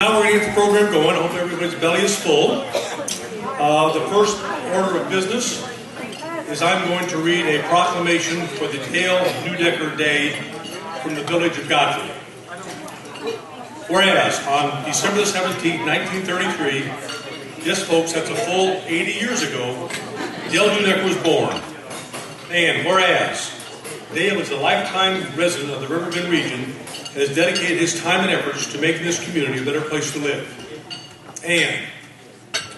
Now we're going to get the program going. I hope everybody's belly is full. The first order of business is I'm going to read a proclamation for the Dale Neudecker Day from the village of Godfrey. Whereas on December 17, 1933, yes folks, that's a full 80 years ago, Dale Neudecker was born. And whereas Dale is a lifetime resident of the Riverbend region and has dedicated his time and efforts to making this community a better place to live. And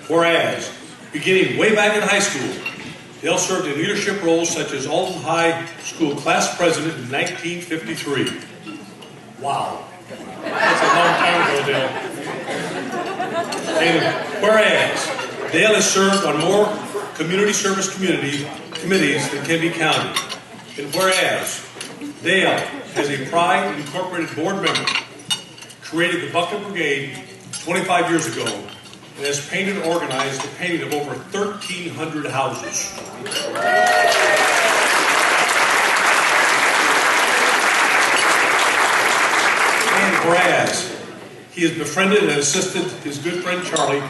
whereas, beginning way back in high school, Dale served in leadership roles such as Alton High School class president in 1953. Wow. That's a long time ago, Dale. And whereas, Dale has served on more community service committees than can be counted. And whereas, Dale, as a Pride Incorporated board member, created the Bucket Brigade 25 years ago and has painted and organized the painting of over 1,300 houses. And whereas he has befriended and assisted his good friend Charlie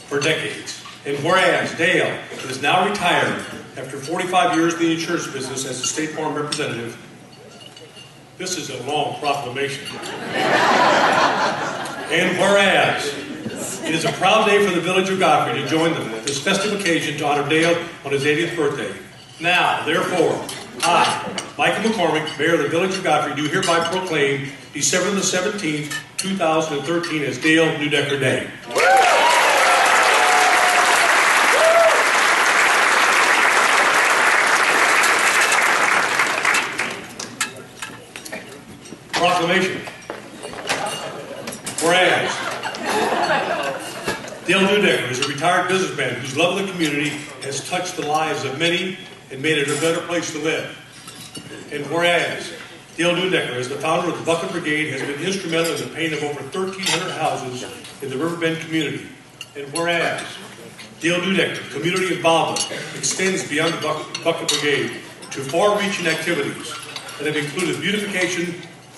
for decades. And whereas Dale is now retired after 45 years in the insurance business as a State Farm representative, this is a long proclamation. And whereas it is a proud day for the village of Godfrey to join them at this festive occasion to honor Dale on his 80th birthday. Now, therefore, I, Michael McCormick, Mayor of the Village of Godfrey, do hereby proclaim December the 17th, 2013 as Dale Neudecker Day. Proclamation. Whereas, Dale Neudecker is a retired businessman whose love of the community has touched the lives of many and made it a better place to live. And whereas, Dale Neudecker, as the founder of the Bucket Brigade, has been instrumental in the painting of over 1,300 houses in the Riverbend community. And whereas, Dale Neudecker, community involvement, extends beyond the Bucket Brigade to far-reaching activities that have included beautification,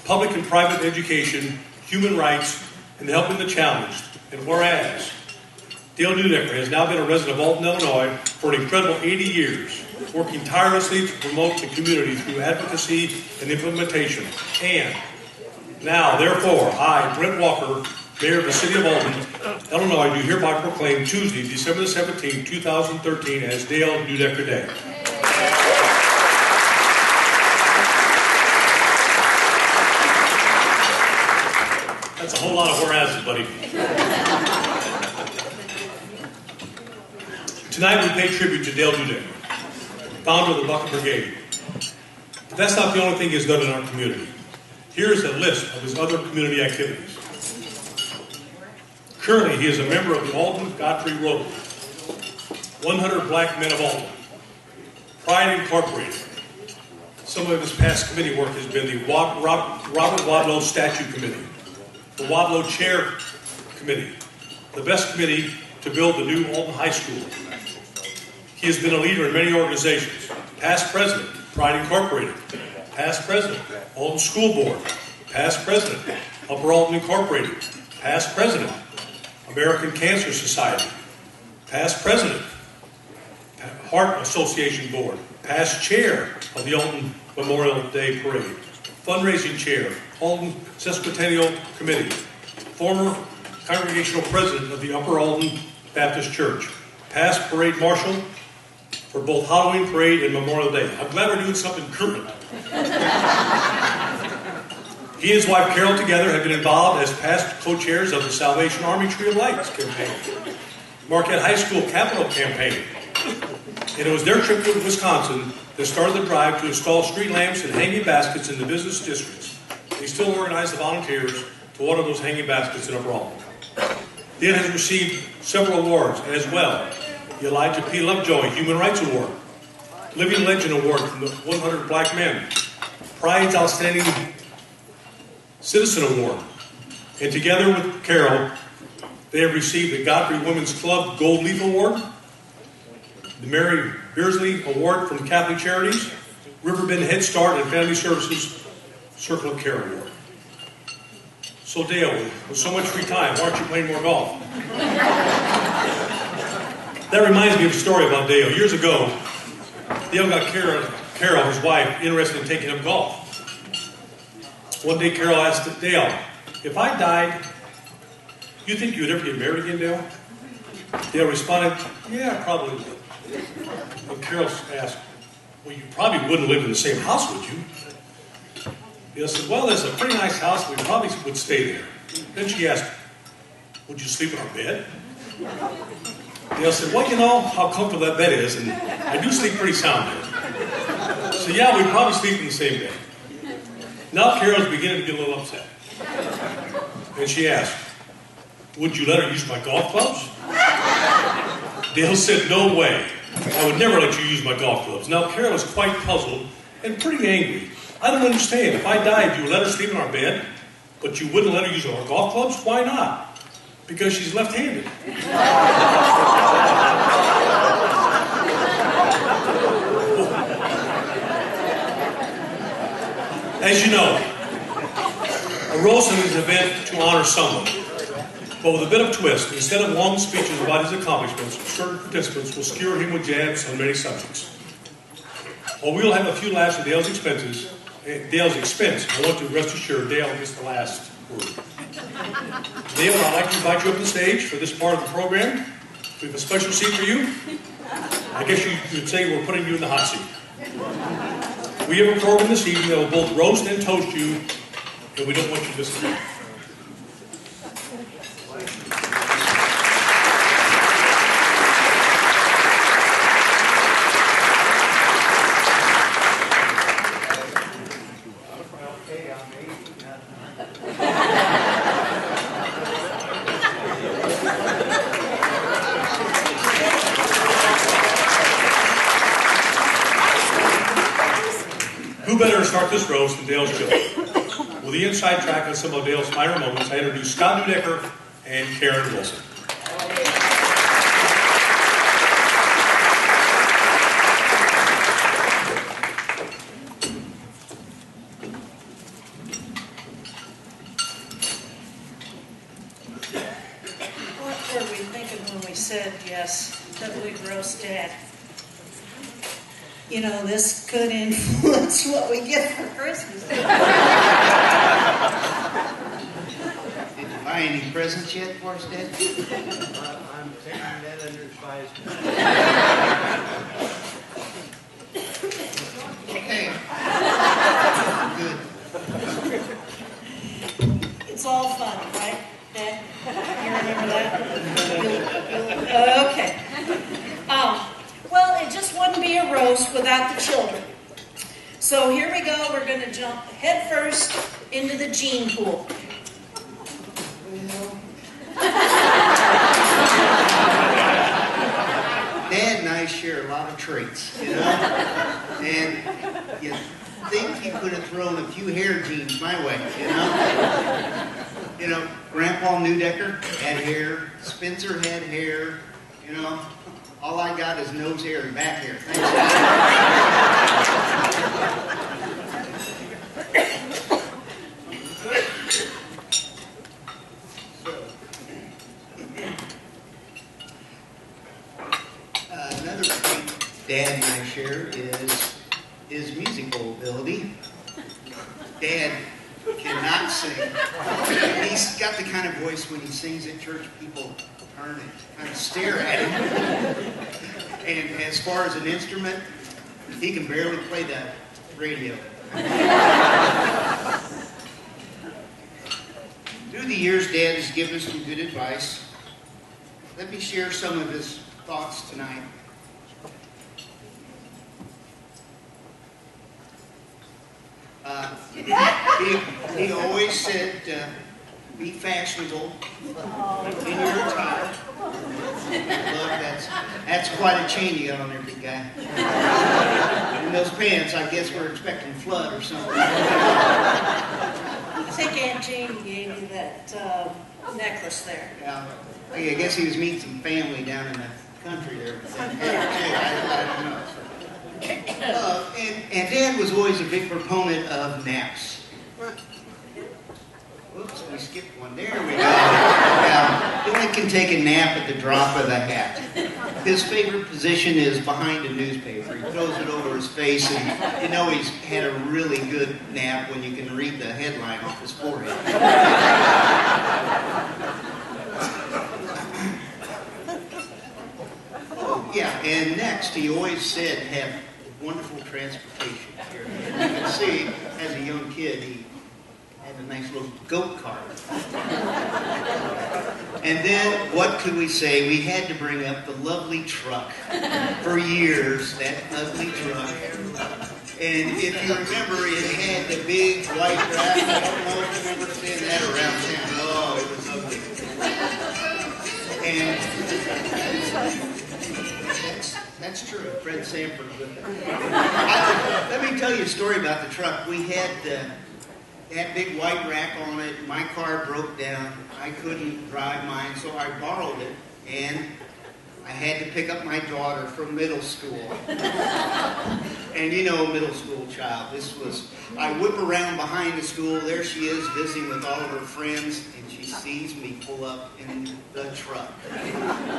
public and private education, human rights, and helping the challenged. And whereas, Dale Neudecker has now been a resident of Alton, Illinois for an incredible 80 years, working tirelessly to promote the community through advocacy and implementation. And now, therefore, I, Brent Walker, Mayor of the City of Alton, Illinois, do hereby proclaim Tuesday, December the 17th, 2013 as Dale Neudecker Day. That's a whole lot of whereases, buddy. Tonight we pay tribute to Dale Neudecker, founder of the Bucket Brigade. But that's not the only thing he's done in our community. Here's a list of his other community activities. Currently, he is a member of the Alton Godfrey Rotary, 100 Black Men of Alton, Pride Incorporated. Some of his past committee work has been the Robert Wadlow Statue Committee, the Wadlow Chair Committee, the Best Committee to build the new Alton High School. He has been a leader in many organizations. Past President, Pride Incorporated. Past President, Alton School Board. Past President, Upper Alton Incorporated. Past President, American Cancer Society. Past President, Heart Association Board. Past Chair of the Alton Memorial Day Parade. Fundraising Chair, Alton Sesquicentennial Committee, former Congregational President of the Upper Alton Baptist Church, past Parade Marshal for both Halloween Parade and Memorial Day. I'm glad we're doing something current. He and his wife Carol together have been involved as past co-chairs of the Salvation Army Tree of Lights campaign, Marquette High School Capital campaign, and it was their trip to Wisconsin that started the drive to install street lamps and hanging baskets in the business districts. They still organize the volunteers to water those hanging baskets in Upper Alton. Dale has received several awards, and as well, the Elijah P. Lovejoy Human Rights Award, Living Legend Award from the 100 Black Men, Pride's Outstanding Citizen Award, and together with Carol, they have received the Godfrey Women's Club Gold Leaf Award, the Mary Beersley Award from Catholic Charities, Riverbend Head Start and Family Services Circle of Care Award. So Dale, with so much free time, why aren't you playing more golf? That reminds me of a story about Dale. Years ago, Dale got Carol, his wife, interested in taking him golf. One day Carol asked Dale, if I died, do you think you would ever get married again, Dale? Dale responded, yeah, probably would. And Carol asked, well, you probably wouldn't live in the same house, would you? Dale said, well, there's a pretty nice house, we probably would stay there. Then she asked, would you sleep in our bed? Dale said, well, you know how comfortable that bed is, and I do sleep pretty sound there. So yeah, we'd probably sleep in the same bed. Now Carol's beginning to get a little upset. And she asked, would you let her use my golf clubs? Dale said, no way. I would never let you use my golf clubs. Now Carol is quite puzzled and pretty angry. I don't understand. If I died, you would let her sleep in our bed, but you wouldn't let her use our golf clubs? Why not? Because she's left-handed. As you know, a roast is an event to honor someone, but with a bit of twist. Instead of long speeches about his accomplishments, certain participants will skewer him with jabs on many subjects. While we'll have a few laughs at Dale's expense, I want to rest assured Dale gets the last word. Dale, I'd like to invite you up on stage for this part of the program. We have a special seat for you. I guess you could say we're putting you in the hot seat. We have a program this evening that will both roast and toast you, and we don't want you to miss it. Who better to start this roast than Dale's children? With the inside track on some of Dale's finer moments, I introduce Scott Neudecker and Karen Wilson. What were we thinking when we said yes, that we'd roast Dad? You know, this could influence what we get for Christmas. Did you buy any presents yet for us, Dad? I'm taking that under advisement. Okay. Good. It's all fun, right, Dad? You remember that? Okay. Well, it just wouldn't be a roast without the children. So here we go. We're going to jump head first into the gene pool. Dad and I share a lot of traits, you know? And you think he could have thrown a few hair genes my way, you know? You know, Grandpa Neudecker had hair, Spencer had hair, you know? All I got is nose hair and back hair. Thanks. Another trait Dad and I share is his musical ability. Dad cannot sing. He's got the kind of voice when he sings at church, people turn and kind of stare at him. And as far as an instrument, he can barely play the radio. Through the years, Dad has given us some good advice. Let me share some of his thoughts tonight. He always said, be fashionable in your attire. Look, that's quite a chain you got on there, big guy. And those pants, I guess we're expecting flood or something. I think Aunt Jane gave you that necklace there. Yeah, I guess he was meeting some family down in the country there. I don't know. And Dad was always a big proponent of naps. Whoops, we skipped one. There we go. Yeah. Billy can take a nap at the drop of the hat. His favorite position is behind a newspaper. He throws it over his face, and you know he's had a really good nap when you can read the headline off his forehead. Oh, yeah, and next, he always said have wonderful transportation here. You can see, as a young kid, he had a nice little goat cart. And then, what could we say? We had to bring up the lovely truck. For years, that ugly truck. And if you remember, it had the big white wrap. I don't know if you remember seeing that around town. Oh, it was ugly. And that's true. Fred Sanford with it. Let me tell you a story about the truck. We had that big white rack on it. My car broke down. I couldn't drive mine, so I borrowed it, and I had to pick up my daughter from middle school. And you know, middle school child, I whip around behind the school. There she is, visiting with all of her friends, and she sees me pull up in the truck.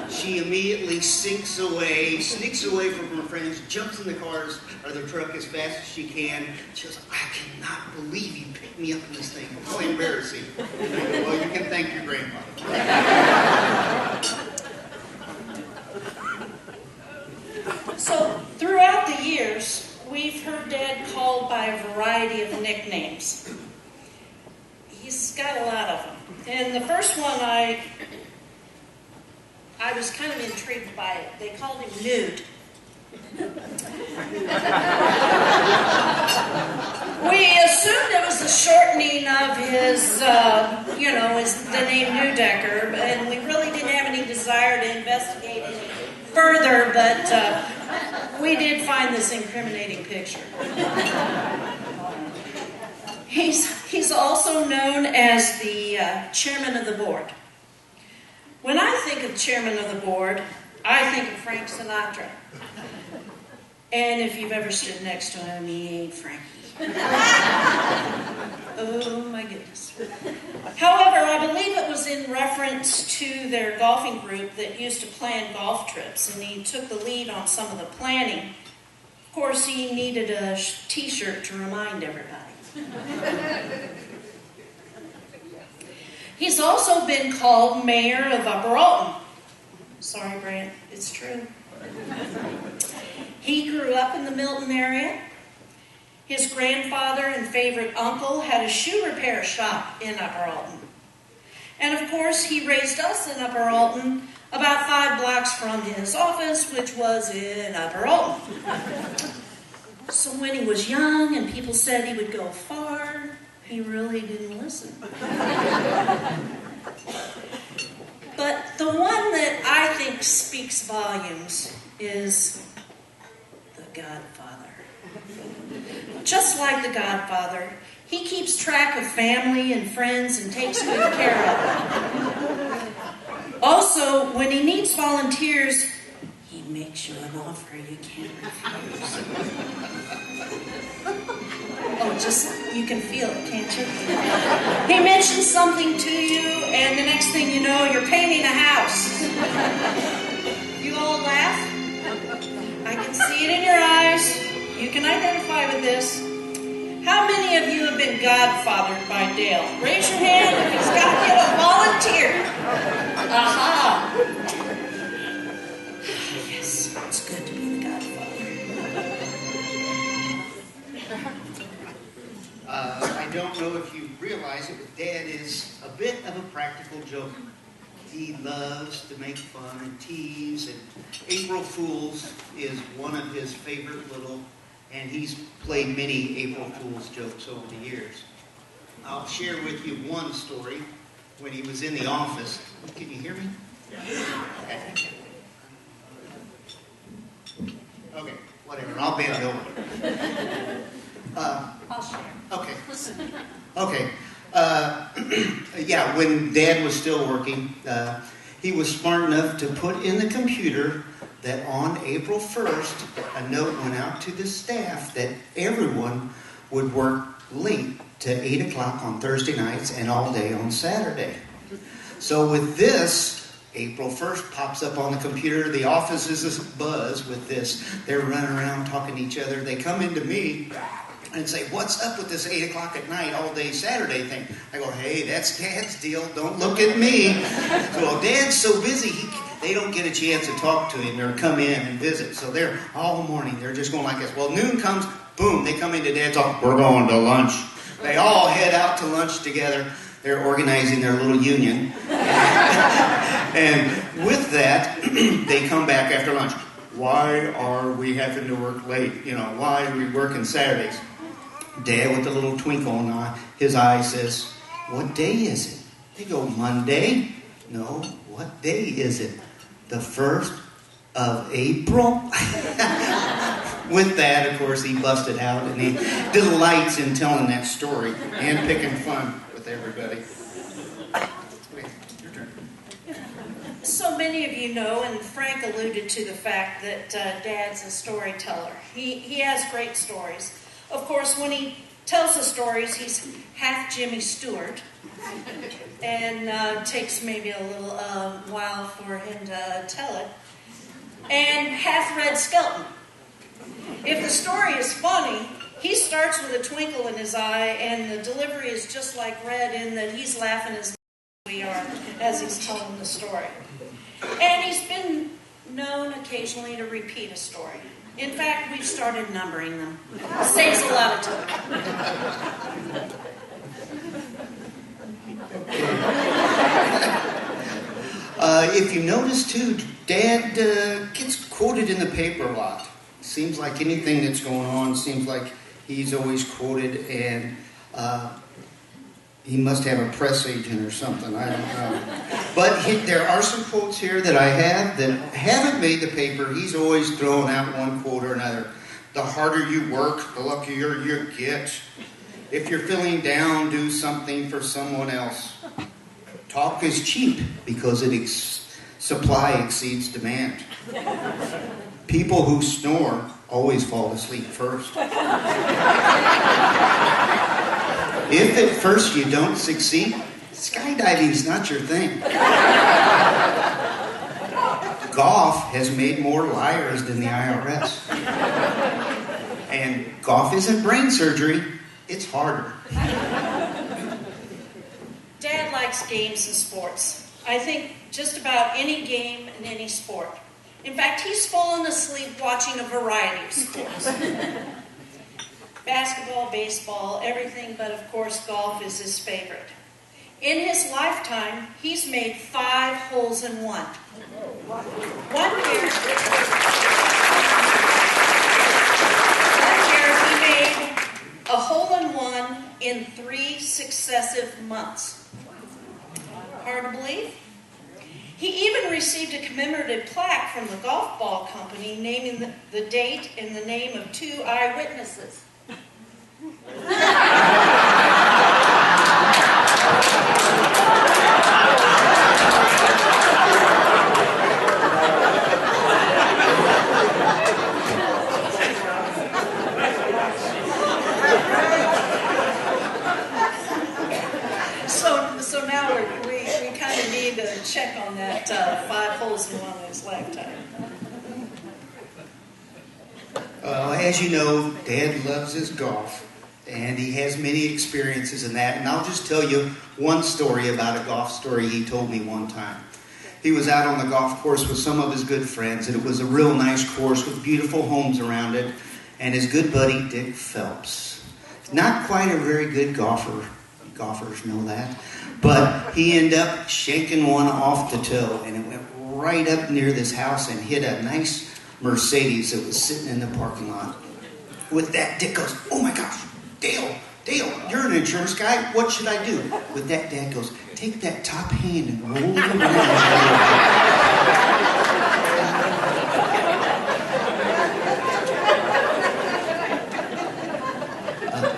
She immediately sneaks away from her friends, jumps in the truck as fast as she can. She goes, I cannot believe you picked me up in this thing. It's so embarrassing. Well, you can thank your grandmother. So, throughout the years, we've heard Dad called by a variety of nicknames. He's got a lot of them. And the first one, I was kind of intrigued by it. They called him Nude. We assumed it was a shortening of his, the name Neudecker, and we really didn't have any desire to investigate it further, but we did find this incriminating picture. He's also known as the chairman of the board. When I think of chairman of the board, I think of Frank Sinatra. And if you've ever stood next to him, he ain't Frankie. Oh my goodness. However, I believe it was in reference to their golfing group that used to plan golf trips, and he took the lead on some of the planning. Of course, he needed a t-shirt to remind everybody. He's also been called mayor of Upper Alton. Sorry, Brant, it's true. He grew up in the Milton area. His grandfather and favorite uncle had a shoe repair shop in Upper Alton. And of course, he raised us in Upper Alton, about 5 blocks from his office, which was in Upper Alton. So when he was young and people said he would go far, he really didn't listen. But the one that I think speaks volumes is the Godfather. Just like the Godfather, he keeps track of family and friends and takes good care of them. Also, when he needs volunteers, he makes you an offer you can't refuse. Oh, you can feel it, can't you? He mentions something to you, and the next thing you know, you're painting a house. You all laugh? I can see it in your eyes. You can identify with this. How many of you have been godfathered by Dale? Raise your hand if he's got you a volunteer. Aha! Yes, it's good to be the godfather. I don't know if you realize it, but Dad is a bit of a practical joker. He loves to make fun and tease, and April Fools is one of his favorite and he's played many April Fool's jokes over the years. I'll share with you one story when he was in the office. Can you hear me? Okay, whatever. I'll bend over. I'll share. Okay. Okay. Yeah, when Dad was still working, he was smart enough to put in the computer that on April 1st, a note went out to the staff that everyone would work late to 8 o'clock on Thursday nights and all day on Saturday. So with this, April 1st pops up on the computer. The office is abuzz with this. They're running around talking to each other. They come into me and say, what's up with this 8 o'clock at night all day Saturday thing? I go, hey, that's Dad's deal. Don't look at me. So, well, Dad's so busy, they don't get a chance to talk to him or come in and visit. So they're all morning, they're just going like this. Well, noon comes, boom, they come into Dad's office. We're going to lunch. They all head out to lunch together. They're organizing their little union. And with that, they come back after lunch. Why are we having to work late? Why are we working Saturdays? Dad, with a little twinkle in his eye, says, what day is it? They go, Monday? No, what day is it? The 1st of April? With that, of course, he busted out and he delights in telling that story and picking fun with everybody. Your turn. So many of you know, and Frank alluded to the fact that Dad's a storyteller. He has great stories. Of course, when he tells the stories, he's half Jimmy Stewart, and takes maybe a little while for him to tell it, and half Red Skelton. If the story is funny, he starts with a twinkle in his eye, and the delivery is just like Red in that he's laughing as we are as he's telling the story. And he's been known occasionally to repeat a story. In fact, we've started numbering them. Saves a lot of time. If you notice too, Dad gets quoted in the paper a lot. Seems like anything that's going on, seems like he's always quoted, and he must have a press agent or something, I don't know. But there are some quotes here that I have that haven't made the paper. He's always throwing out one quote or another. The harder you work, the luckier you get. If you're feeling down, do something for someone else. Talk is cheap because supply exceeds demand. People who snore always fall asleep first. If at first you don't succeed, skydiving's not your thing. Golf has made more liars than the IRS. And golf isn't brain surgery, it's harder. Dad likes games and sports. I think just about any game and any sport. In fact, he's fallen asleep watching a variety of sports. Basketball, baseball, everything, but of course golf is his favorite. In his lifetime, he's made 5 holes in one. One year he made a hole in one in 3 successive months. Hard to believe? He even received a commemorative plaque from the golf ball company naming the date and the name of 2 eyewitnesses. So now we kind of need to check on that 5 holes in one in his lifetime. As you know, Dad loves his golf, and he has many experiences in that. And I'll just tell you one story about a golf story he told me one time. He was out on the golf course with some of his good friends, and it was a real nice course with beautiful homes around it, and his good buddy, Dick Phelps. Not quite a very good golfer. Golfers know that. But he ended up shaking one off the toe, and it went right up near this house and hit a nice Mercedes that was sitting in the parking lot. With that, Dick goes, oh my gosh, Dale, you're an insurance guy. What should I do? With that, Dad goes, take that top hand and roll it around.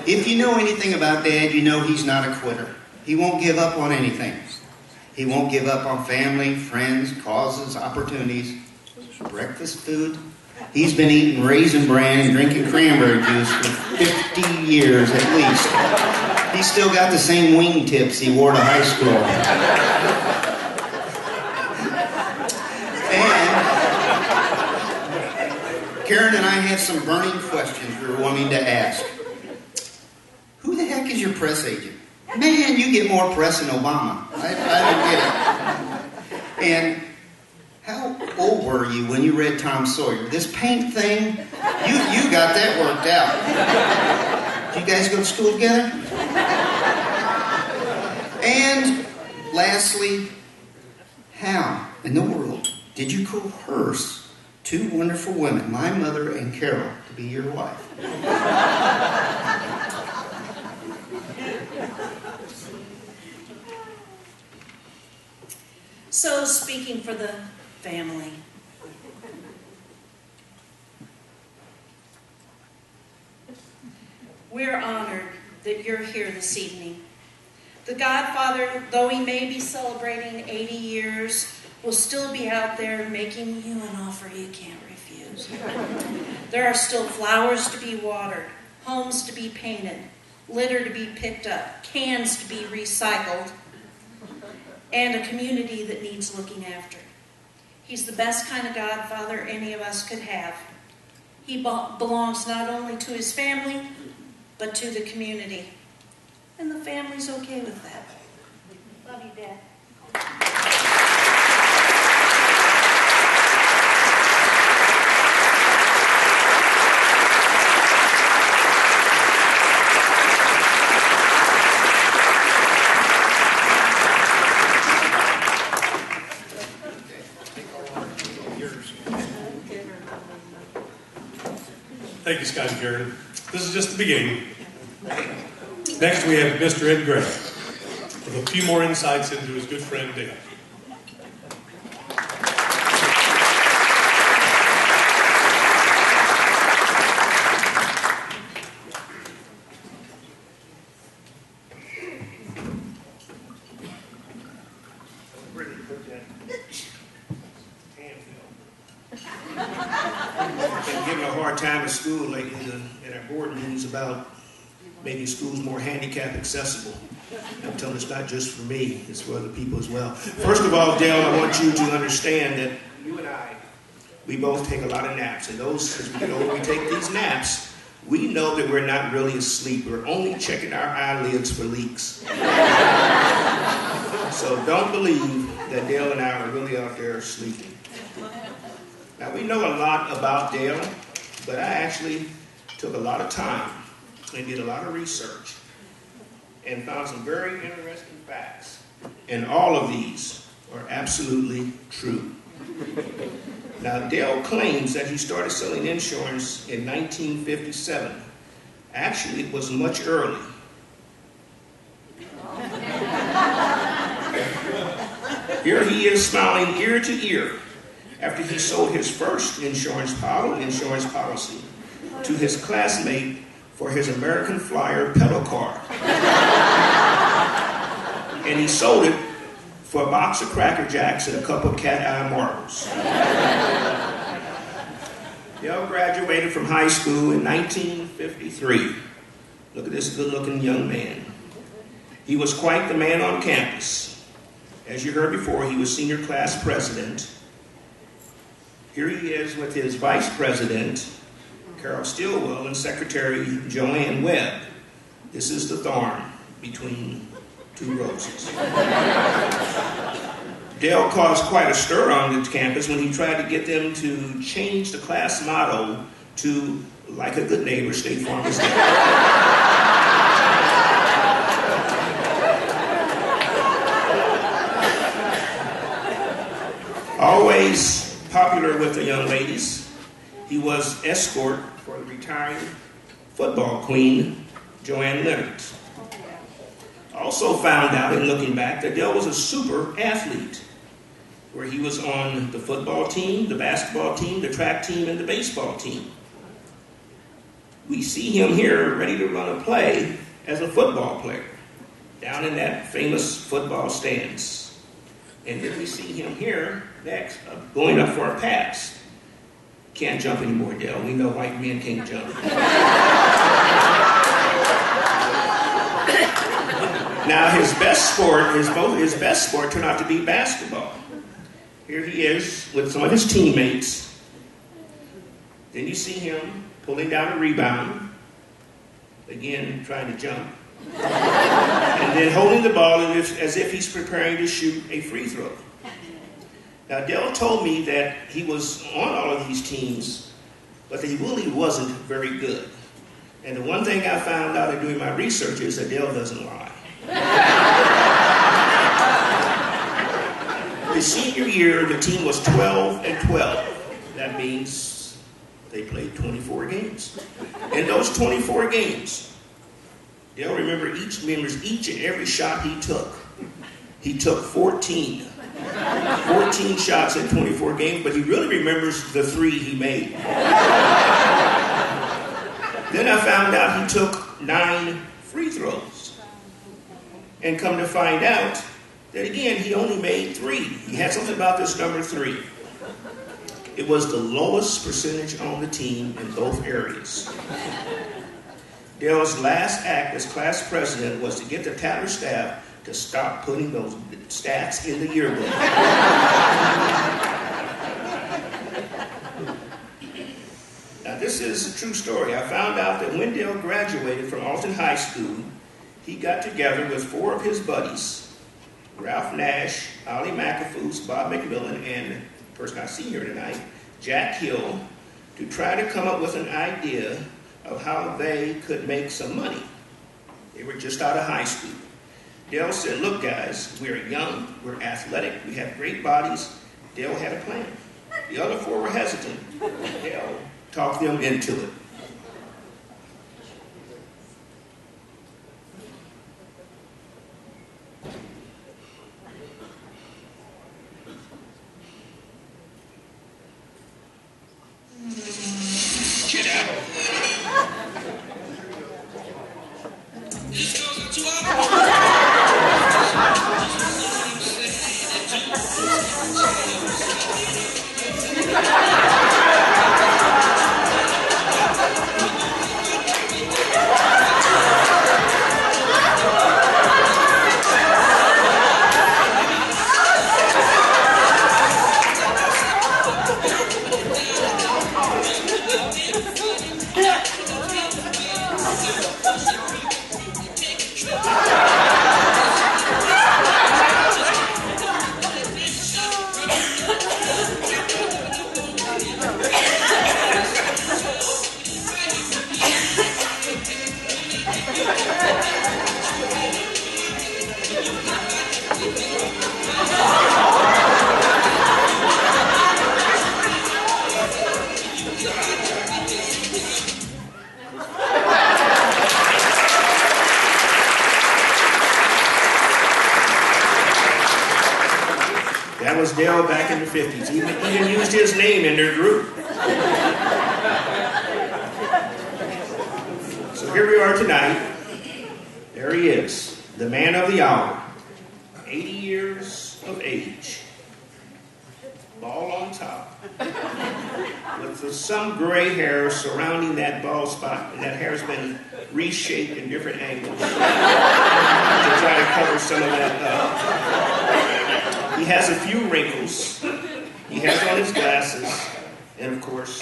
If you know anything about Dad, you know he's not a quitter. He won't give up on anything. He won't give up on family, friends, causes, opportunities. Breakfast food. He's been eating Raisin Bran and drinking cranberry juice for 50 years at least. He's still got the same wingtips he wore to high school. And Karen and I had some burning questions we were wanting to ask. Who the heck is your press agent? Man, you get more press than Obama. I don't get it. And how old were you when you read Tom Sawyer? This paint thing, you got that worked out. Did you guys go to school together? And lastly, how in the world did you coerce two wonderful women, my mother and Carol, to be your wife? So, speaking for the family, we're honored that you're here this evening. The Godfather, though he may be celebrating 80 years, will still be out there making you an offer you can't refuse. There are still flowers to be watered, homes to be painted, litter to be picked up, cans to be recycled, and a community that needs looking after. He's the best kind of Godfather any of us could have. He belongs not only to his family, but to the community. And the family's okay with that. Love you, Dad. Thank you, Scott and Karen. This is just the beginning. Next, we have Mr. Ed Gray with a few more insights into his good friend, Dale. Been given a hard time at school lately in our board meetings about making schools more handicap accessible. I'm telling it's not just for me, it's for other people as well. First of all, Dale, I want you to understand that you and I, we both take a lot of naps. And those, as we get older, we take these naps, we know that we're not really asleep. We're only checking our eyelids for leaks. So don't believe that Dale and I are really out there sleeping. Now, we know a lot about Dale, but I actually took a lot of time and did a lot of research and found some very interesting facts. And all of these are absolutely true. Now, Dale claims that he started selling insurance in 1957. Actually, it was much early. Here he is smiling ear to ear after he sold his first insurance policy to his classmate for his American Flyer pedal car. And he sold it for a box of Cracker Jacks and a cup of cat-eye marbles. Dale graduated from high school in 1953. Look at this good-looking young man. He was quite the man on campus. As you heard before, he was senior class president. Here he is with his vice president, Carol Stilwell, and Secretary Joanne Webb. This is the thorn between two roses. Dale caused quite a stir on the campus when he tried to get them to change the class motto to, like a good neighbor, State Farm is there. Always popular with the young ladies, he was escort for the retiring football queen, Joanne Leonard. Also found out in looking back that Dale was a super athlete, where he was on the football team, the basketball team, the track team, and the baseball team. We see him here ready to run a play as a football player, down in that famous football stands. And then we see him here next, going up for a pass. Can't jump anymore, Dale. We know white men can't jump. Now his best sport turned out to be basketball. Here he is with some of his teammates. Then you see him pulling down a rebound, again trying to jump, and then holding the ball as if he's preparing to shoot a free throw. Now Dale told me that he was on all of these teams, but that he really wasn't very good. And the one thing I found out in doing my research is that Dale doesn't lie. His senior year, the team was 12-12. That means they played 24 games. In those 24 games, Dale remembers each and every shot he took. He took 14 shots in 24 games, but he really remembers the 3 he made. Then I found out he took 9 free throws. And come to find out that again, he only made 3. He had something about this number 3. It was the lowest percentage on the team in both areas. Dale's last act as class president was to get the Tatler staff to stop putting those stats in the yearbook. Now this is a true story. I found out that when Dale graduated from Alton High School, he got together with 4 of his buddies, Ralph Nash, Ollie McAfoos, Bob McMillan, and the person I see here tonight, Jack Hill, to try to come up with an idea of how they could make some money. They were just out of high school. Dale said, look guys, we're young, we're athletic, we have great bodies. Dale had a plan. The other 4 were hesitant. Dale talked them into it. That was Dale back in the 50s. He even used his name in their group. So here we are tonight. There he is, the man of the hour. 80 years of age. Ball on top. With some gray hair surrounding that bald spot, and that hair's been reshaped in different angles to try to cover some of that up. He has a few wrinkles. He has on his glasses, and of course,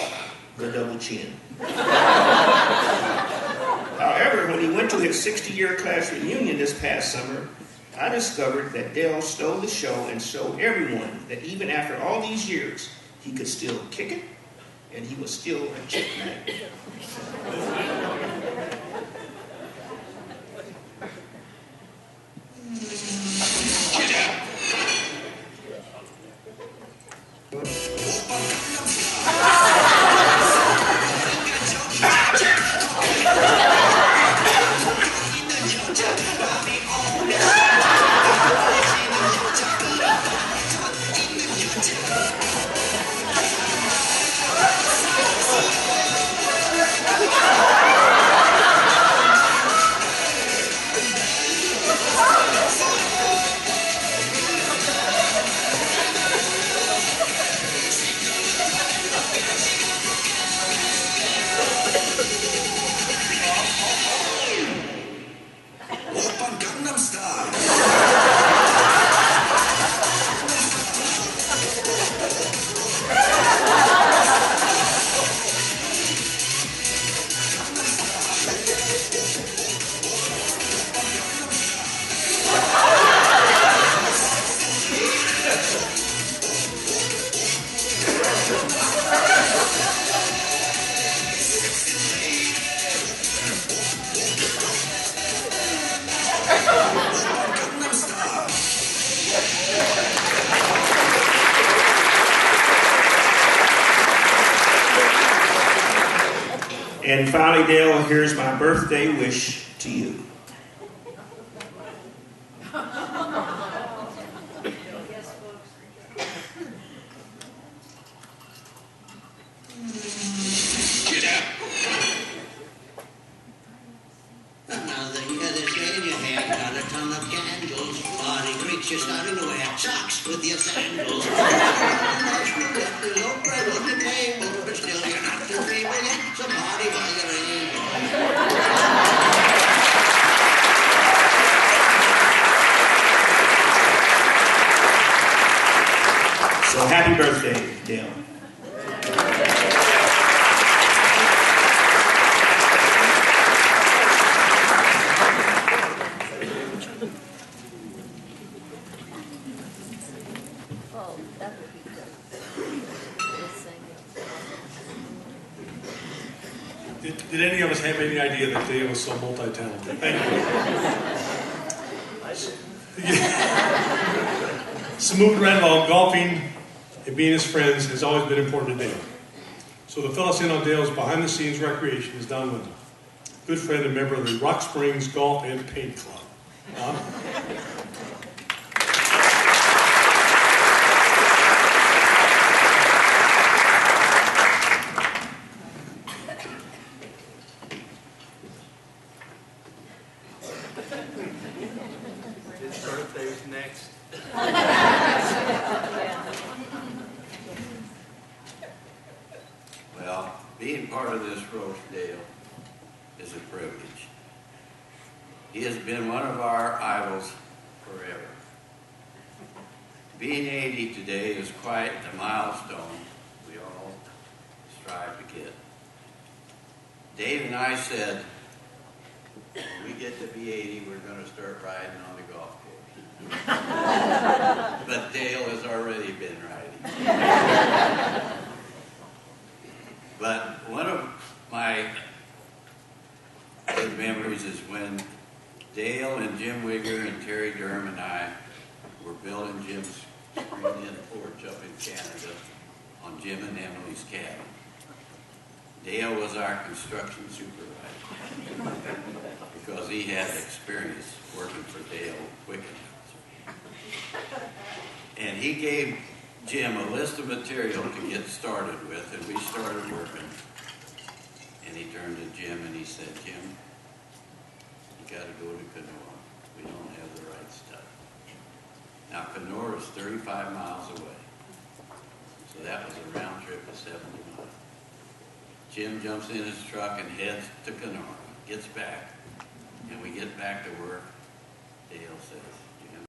the double chin. However, when he went to his 60-year class reunion this past summer, I discovered that Dale stole the show and showed everyone that even after all these years, he could still kick it, and he was still a chick magnet. And finally, Dale, here's my birthday wish to you. Get out! Another other day in your hand, got a ton of candles. Body creaks, you're starting to wear socks with your sandals. You got the low bread on the table, but still you're not too feeble yet. So party while you're able. So happy birthday, Dale. Oh, that would be good. We'll sing it. Did any of us have any idea that Dale was so multi-talented? Thank you. Smooth around while golfing and being his friends has always been important to Dale. So the fill us in on Dale's behind-the-scenes recreation is Don Wendell, good friend and member of the Rock Springs Golf and Paint Club. His birthday's next. Well, being part of this roast, Dale, is a privilege. He has been one of our idols forever. Being 80 today is quite a milestone we all strive to get. Dave and I said, when we get to be 80, we're going to start riding on the golf course. But Dale has already been riding. But one of my good memories is when Dale and Jim Wigger and Terry Durham and I were building Jim's screened-in porch up in Canada on Jim and Emily's cabin. Dale was our construction supervisor because he had experience working for Dale Wickenhauser. And he gave Jim a list of material to get started with, and we started working. And he turned to Jim and he said, Jim, you got to go to Kenora. We don't have the right stuff. Now, Kenora is 35 miles away. So that was a round trip of 70 miles. Jim jumps in his truck and heads to Kenora, gets back, and we get back to work. Dale says, Jim,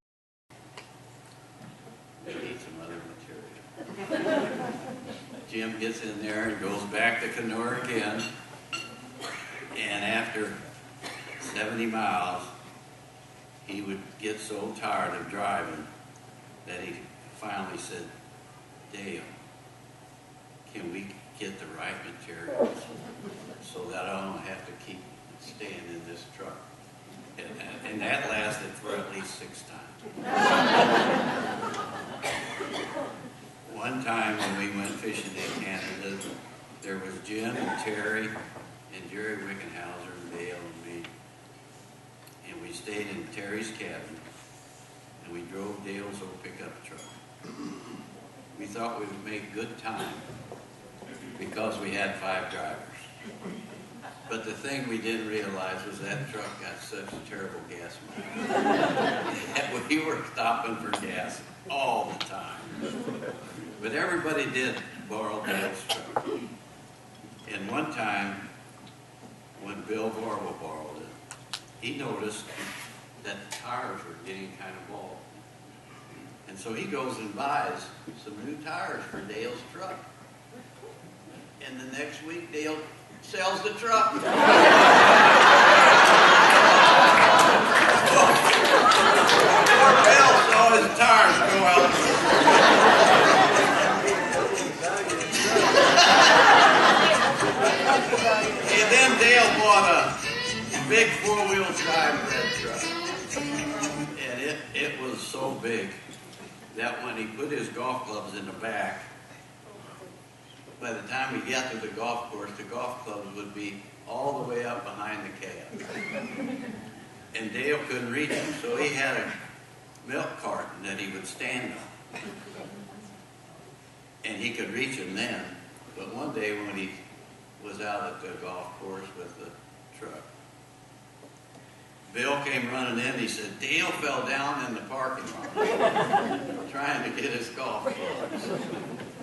we need some other material. Jim gets in there and goes back to Kenora again, and after 70 miles, he would get so tired of driving that he finally said, Dale, can we get the right materials so that I don't have to keep staying in this truck? And that lasted for at least 6 times. One time when we went fishing in Canada, there was Jim and Terry and Jerry Wickenhauser and Dale and me. And we stayed in Terry's cabin and we drove Dale's old pickup truck. We thought we would make good time because we had 5 drivers. But the thing we didn't realize was that truck got such terrible gas mileage. We were stopping for gas all the time. But everybody did borrow Dale's truck. And one time, when Bill Vorwell borrowed it, he noticed that the tires were getting kind of bald. And so he goes and buys some new tires for Dale's truck. And the next week, Dale sells the truck. Poor Bill saw his tires go out. And then Dale bought a big 4-wheel drive red truck. And it was so big that when he put his golf clubs in the back, by the time we got to the golf course, the golf clubs would be all the way up behind the cab. And Dale couldn't reach them, so he had a milk carton that he would stand on. And he could reach them then. But one day when he was out at the golf course with the truck, Bill came running in. He said, Dale fell down in the parking lot trying to get his golf clubs.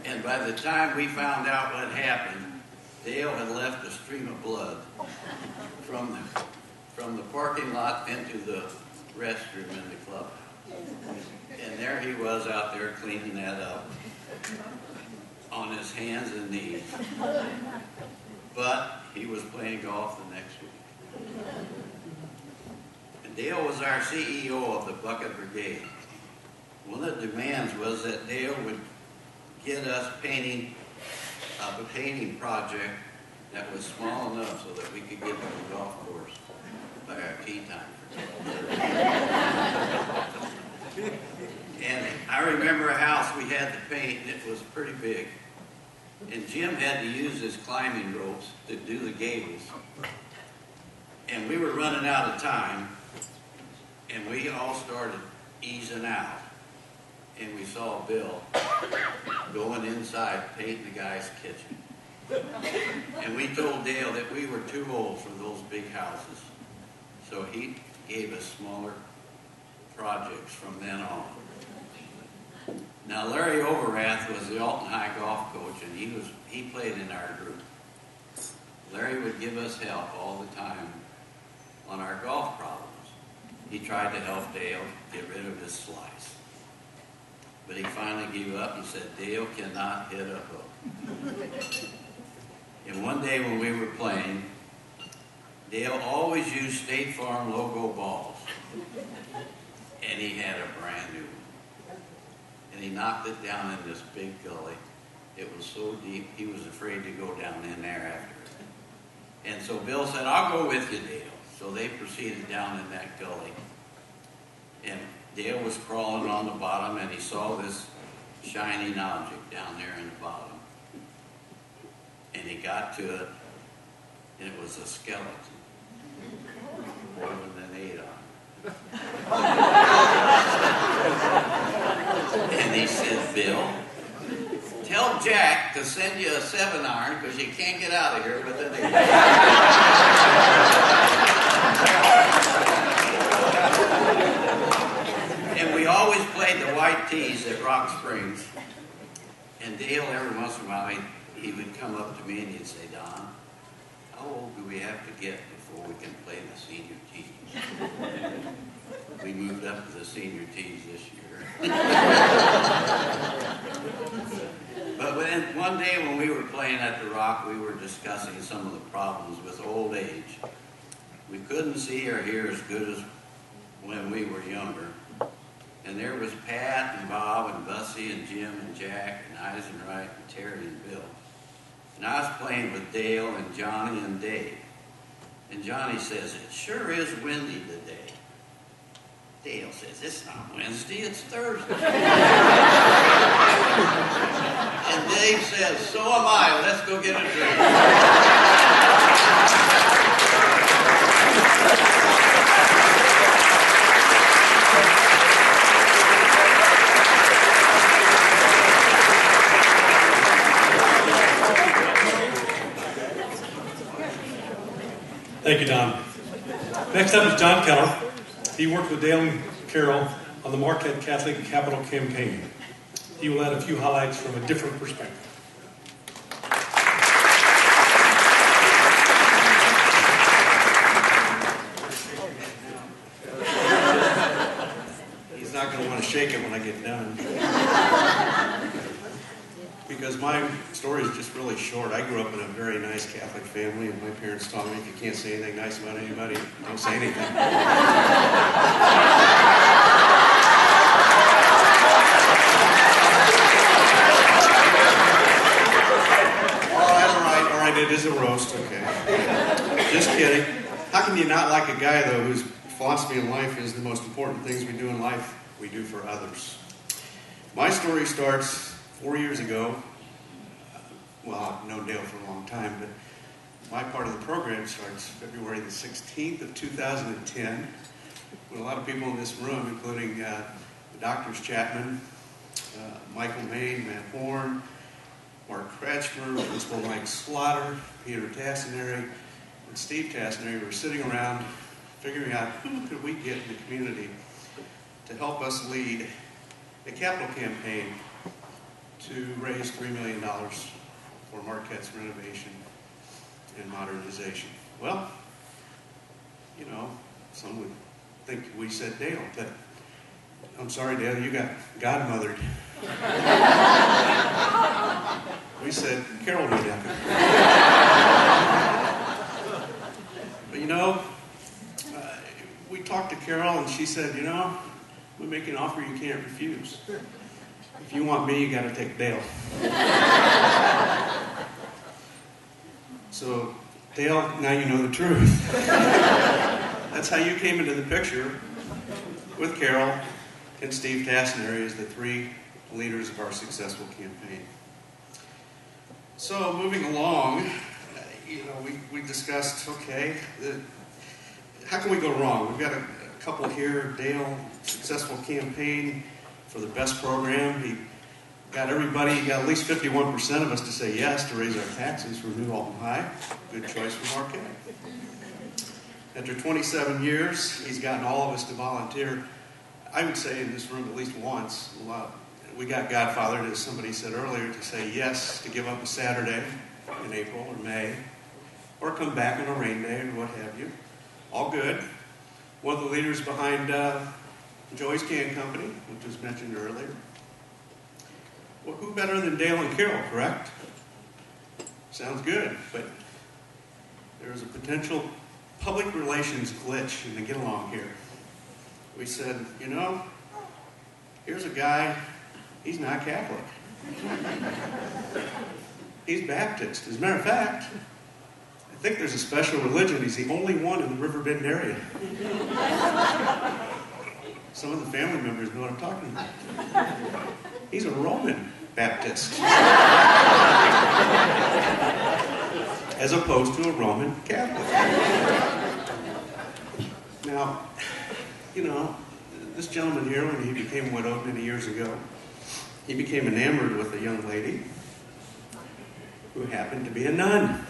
And by the time we found out what happened, Dale had left a stream of blood from the parking lot into the restroom in the club. And there he was out there cleaning that up on his hands and knees. But he was playing golf the next week. And Dale was our CEO of the Bucket Brigade. One of the demands was that Dale would get us painting a painting project that was small enough so that we could get to the golf course by our tee time. And I remember a house we had to paint, and it was pretty big. And Jim had to use his climbing ropes to do the gables. And we were running out of time, and we all started easing out. And we saw Bill going inside painting the guy's kitchen. And we told Dale that we were too old for those big houses. So he gave us smaller projects from then on. Now Larry Overath was the Alton High golf coach, and he played in our group. Larry would give us help all the time on our golf problems. He tried to help Dale get rid of his slice. But he finally gave up and said, Dale cannot hit a hook. And one day when we were playing, Dale always used State Farm logo balls. And he had a brand new one. And he knocked it down in this big gully. It was so deep, he was afraid to go down in there after it. And so Bill said, I'll go with you, Dale. So they proceeded down in that gully. And Dale was crawling on the bottom, and he saw this shining object down there in the bottom. And he got to it, and it was a skeleton. More than an 8 on. And he said, Bill, tell Jack to send you a 7-iron because you can't get out of here with an 8. And we always played the white tees at Rock Springs. And Dale, every once in a while, he would come up to me and he'd say, Don, how old do we have to get before we can play the senior tees? We moved up to the senior tees this year. But one day when we were playing at the Rock, we were discussing some of the problems with old age. We couldn't see or hear as good as when we were younger. And there was Pat and Bob and Bussy and Jim and Jack and Eisenwright and Terry and Bill. And I was playing with Dale and Johnny and Dave. And Johnny says, it sure is windy today. Dale says, it's not Wednesday, it's Thursday. And Dave says, so am I, let's go get a drink. Thank you, Don. Next up is John Keller. He worked with Dale and Carol on the Marquette Catholic Capital Campaign. He will add a few highlights from a different perspective. He's not going to want to shake it when I get done. Because my story is just really short. I grew up in a very nice Catholic family, and my parents taught me if you can't say anything nice about anybody, don't say anything. All right, it is a roast, okay. Just kidding. How can you not like a guy, though, whose philosophy in life is the most important things we do in life, we do for others? My story starts 4 years ago well, I've known Dale for a long time, but my part of the program starts February the 16th of 2010, with a lot of people in this room, including the Doctors Chapman, Michael Main, Matt Horn, Mark Kretschmer, Principal Mike Slaughter, Peter Tassinary, and Steve Tassinary were sitting around figuring out who could we get in the community to help us lead a capital campaign to raise $3 million for Marquette's renovation and modernization. Well, you know, some would think we said Dale, but I'm sorry, Dale, you got godmothered. We said Carol Neudecker. But you know, we talked to Carol and she said, you know, we make an offer you can't refuse. If you want me, you got to take Dale. So, Dale, now you know the truth. That's how you came into the picture with Carol and Steve Tassinary as the three leaders of our successful campaign. So, moving along, you know, we discussed, okay, how can we go wrong? We've got a couple here. Dale, successful campaign for the best program. He got everybody, he got at least 51% of us to say yes to raise our taxes for New Alton High. Good choice for Marquette. After 27 years, he's gotten all of us to volunteer. I would say in this room at least once. We got godfathered, as somebody said earlier, to say yes, to give up a Saturday in April or May, or come back on a rain day or what have you. All good. One of the leaders behind Joey's Can Company, which was mentioned earlier. Well, who better than Dale and Carol, correct? Sounds good, but there's a potential public relations glitch in the get-along here. We said, you know, here's a guy, he's not Catholic. He's Baptist. As a matter of fact, I think there's a special religion. He's the only one in the Riverbend area. Some of the family members know what I'm talking about. He's a Roman Baptist. As opposed to a Roman Catholic. Now, you know, this gentleman here, when he became widowed many years ago, he became enamored with a young lady who happened to be a nun.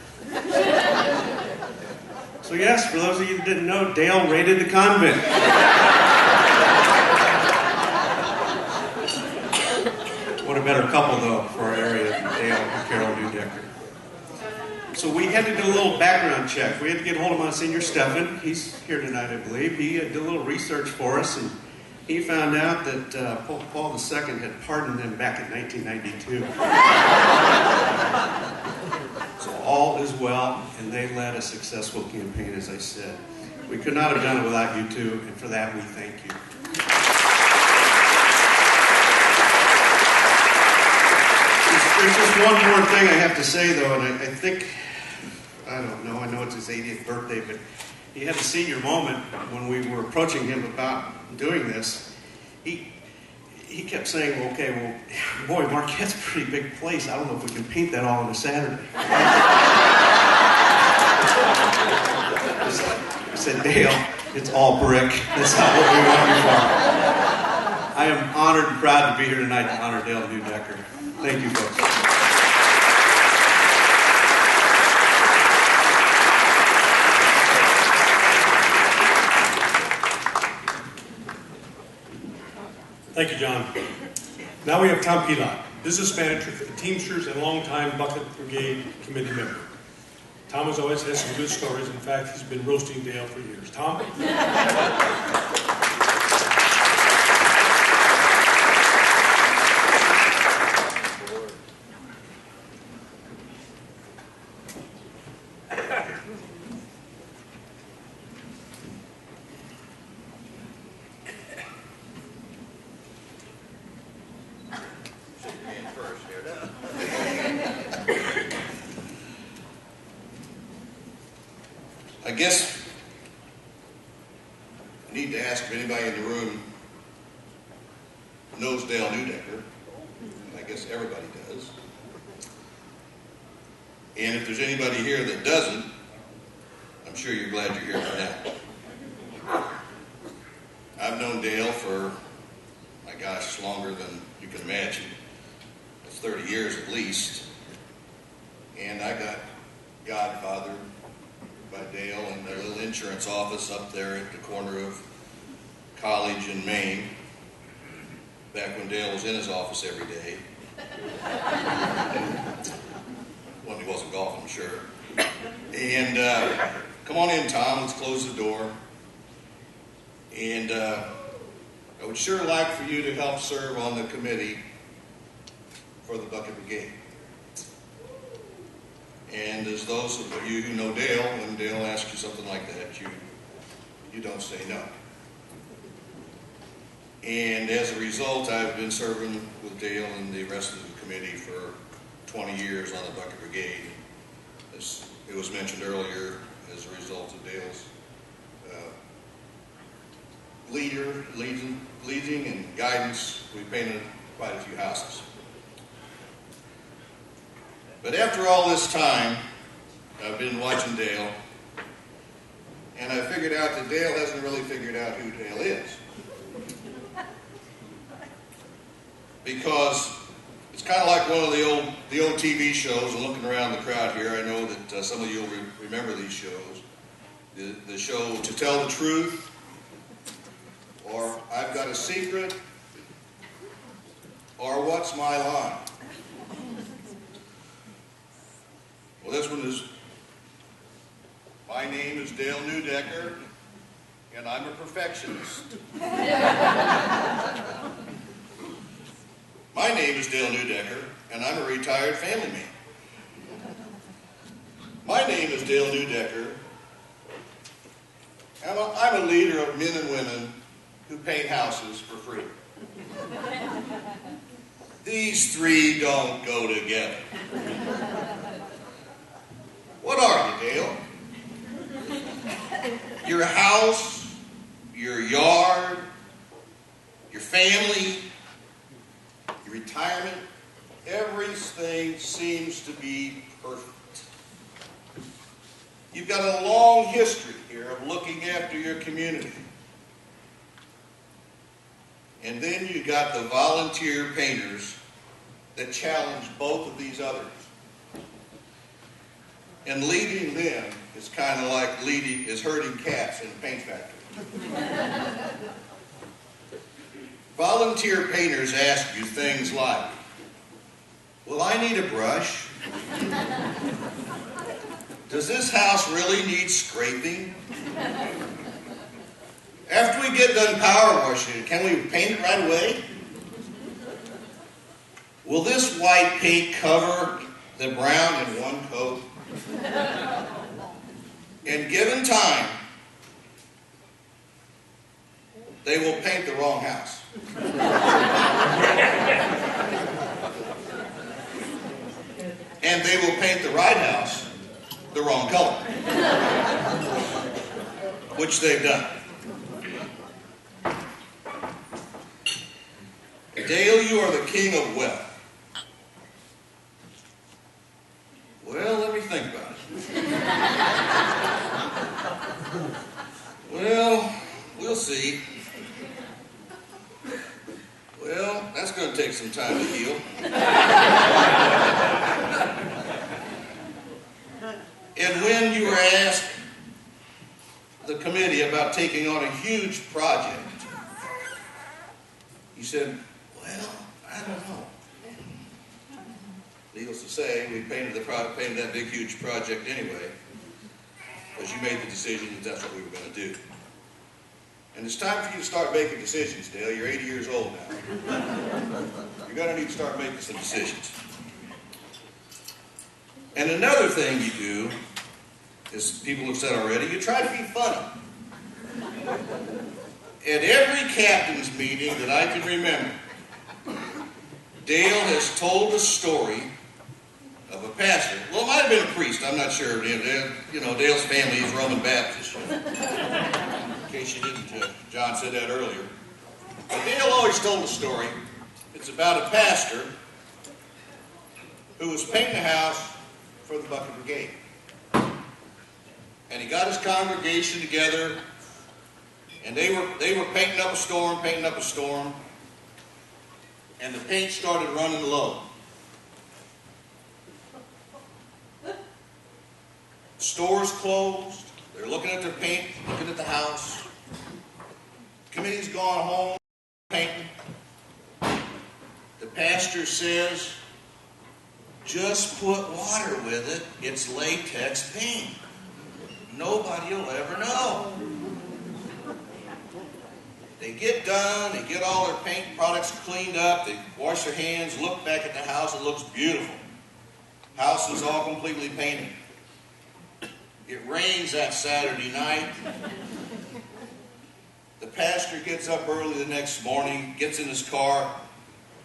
So yes, for those of you that didn't know, Dale raided the convent. What a better couple, though, for our area than Dale and Carol Neudecker. So we had to do a little background check. We had to get a hold of Monsignor Stephan. He's here tonight, I believe. He did a little research for us, and he found out that Pope Paul II had pardoned them back in 1992. So all is well, and they led a successful campaign, as I said. We could not have done it without you two, and for that we thank you. There's just one more thing I have to say, though, and I think, I don't know, I know it's his 80th birthday, but he had a senior moment when we were approaching him about doing this. He kept saying, well, okay, well, boy, Marquette's a pretty big place. I don't know if we can paint that all on a Saturday. I said, Dale, it's all brick. That's not what we want you for. I am honored and proud to be here tonight to honor Dale Neudecker. Thank you, folks. Thank you, John. Now we have Tom Pilot, business manager for the Teamsters and longtime Bucket Brigade committee member. Tom, as always, has some good stories. In fact, he's been roasting Dale for years. Tom? I guess I need to ask if anybody in the room knows Dale Neudecker. I guess everybody does. And if there's anybody here that doesn't, I'm sure you're glad you're here right now. I've known Dale for, my gosh, longer than you can imagine. It's 30 years at least. And I got godfathered by Dale in the little insurance office up there at the corner of College and Maine, back when Dale was in his office every day. When he wasn't golfing, I'm sure. And come on in, Tom, let's close the door. And I would sure like for you to help serve on the committee for the Bucket Brigade. And as those of you who know Dale, when Dale asks you something like that, you don't say no. And as a result, I've been serving with Dale and the rest of the committee for 20 years on the Bucket Brigade. As it was mentioned earlier, as a result of Dale's leading and guidance, we painted quite a few houses. But after all this time, I've been watching Dale, and I figured out that Dale hasn't really figured out who Dale is. Because it's kind of like one of the old TV shows, and looking around the crowd here, I know that some of you will remember these shows. The show To Tell the Truth, or I've Got a Secret, or What's My Line? Well, this one is, my name is Dale Neudecker, and I'm a perfectionist. My name is Dale Neudecker, and I'm a retired family man. My name is Dale Neudecker, and I'm a leader of men and women who paint houses for free. These three don't go together. What are you, Dale? Your house, your yard, your family, your retirement, everything seems to be perfect. You've got a long history here of looking after your community. And then you got the volunteer painters that challenge both of these others. And leading them is kind of like herding cats in a paint factory. Volunteer painters ask you things like, well, I need a brush. Does this house really need scraping? After we get done power washing, can we paint it right away? Will this white paint cover the brown in one coat? And given time, they will paint the wrong house. And they will paint the right house the wrong color. Which they've done. Dale, you are the king of wealth. Well, let me think about it. Well, we'll see. Well, that's going to take some time to heal. And when you were asked the committee about taking on a huge project, you said, well, I don't know. Needless to say, we painted that big, huge project anyway, because you made the decision that that's what we were going to do. And it's time for you to start making decisions, Dale. You're 80 years old now. You're going to need to start making some decisions. And another thing you do, as people have said already, you try to be funny. At every captain's meeting that I can remember, Dale has told a story of a pastor. Well, it might have been a priest. I'm not sure. You know, Dale's family is Roman Baptist. In case you didn't, John said that earlier. But Dale always told a story. It's about a pastor who was painting a house for the Bucket Brigade. And he got his congregation together, and they were painting up a storm, and the paint started running low. The store's closed. They're looking at their paint, looking at the house. Committee's gone home, painting. The pastor says, just put water with it. It's latex paint. Nobody will ever know. They get done, they get all their paint products cleaned up, they wash their hands, look back at the house, it looks beautiful. House is all completely painted. It rains that Saturday night. The pastor gets up early the next morning, gets in his car,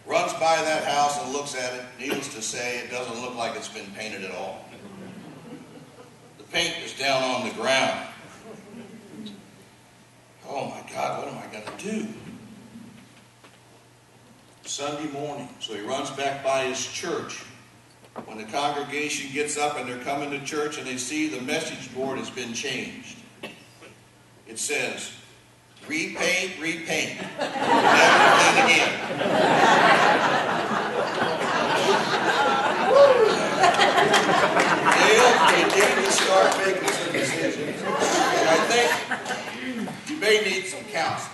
runs by that house and looks at it. Needless to say, it doesn't look like it's been painted at all. The paint is down on the ground. Oh my God, what am I going to do? Sunday morning, so he runs back by his church. When the congregation gets up and they're coming to church and they see the message board has been changed. It says, repaint, repaint. Never paint again. Dale began to start making some decisions. And I think you may need some counseling.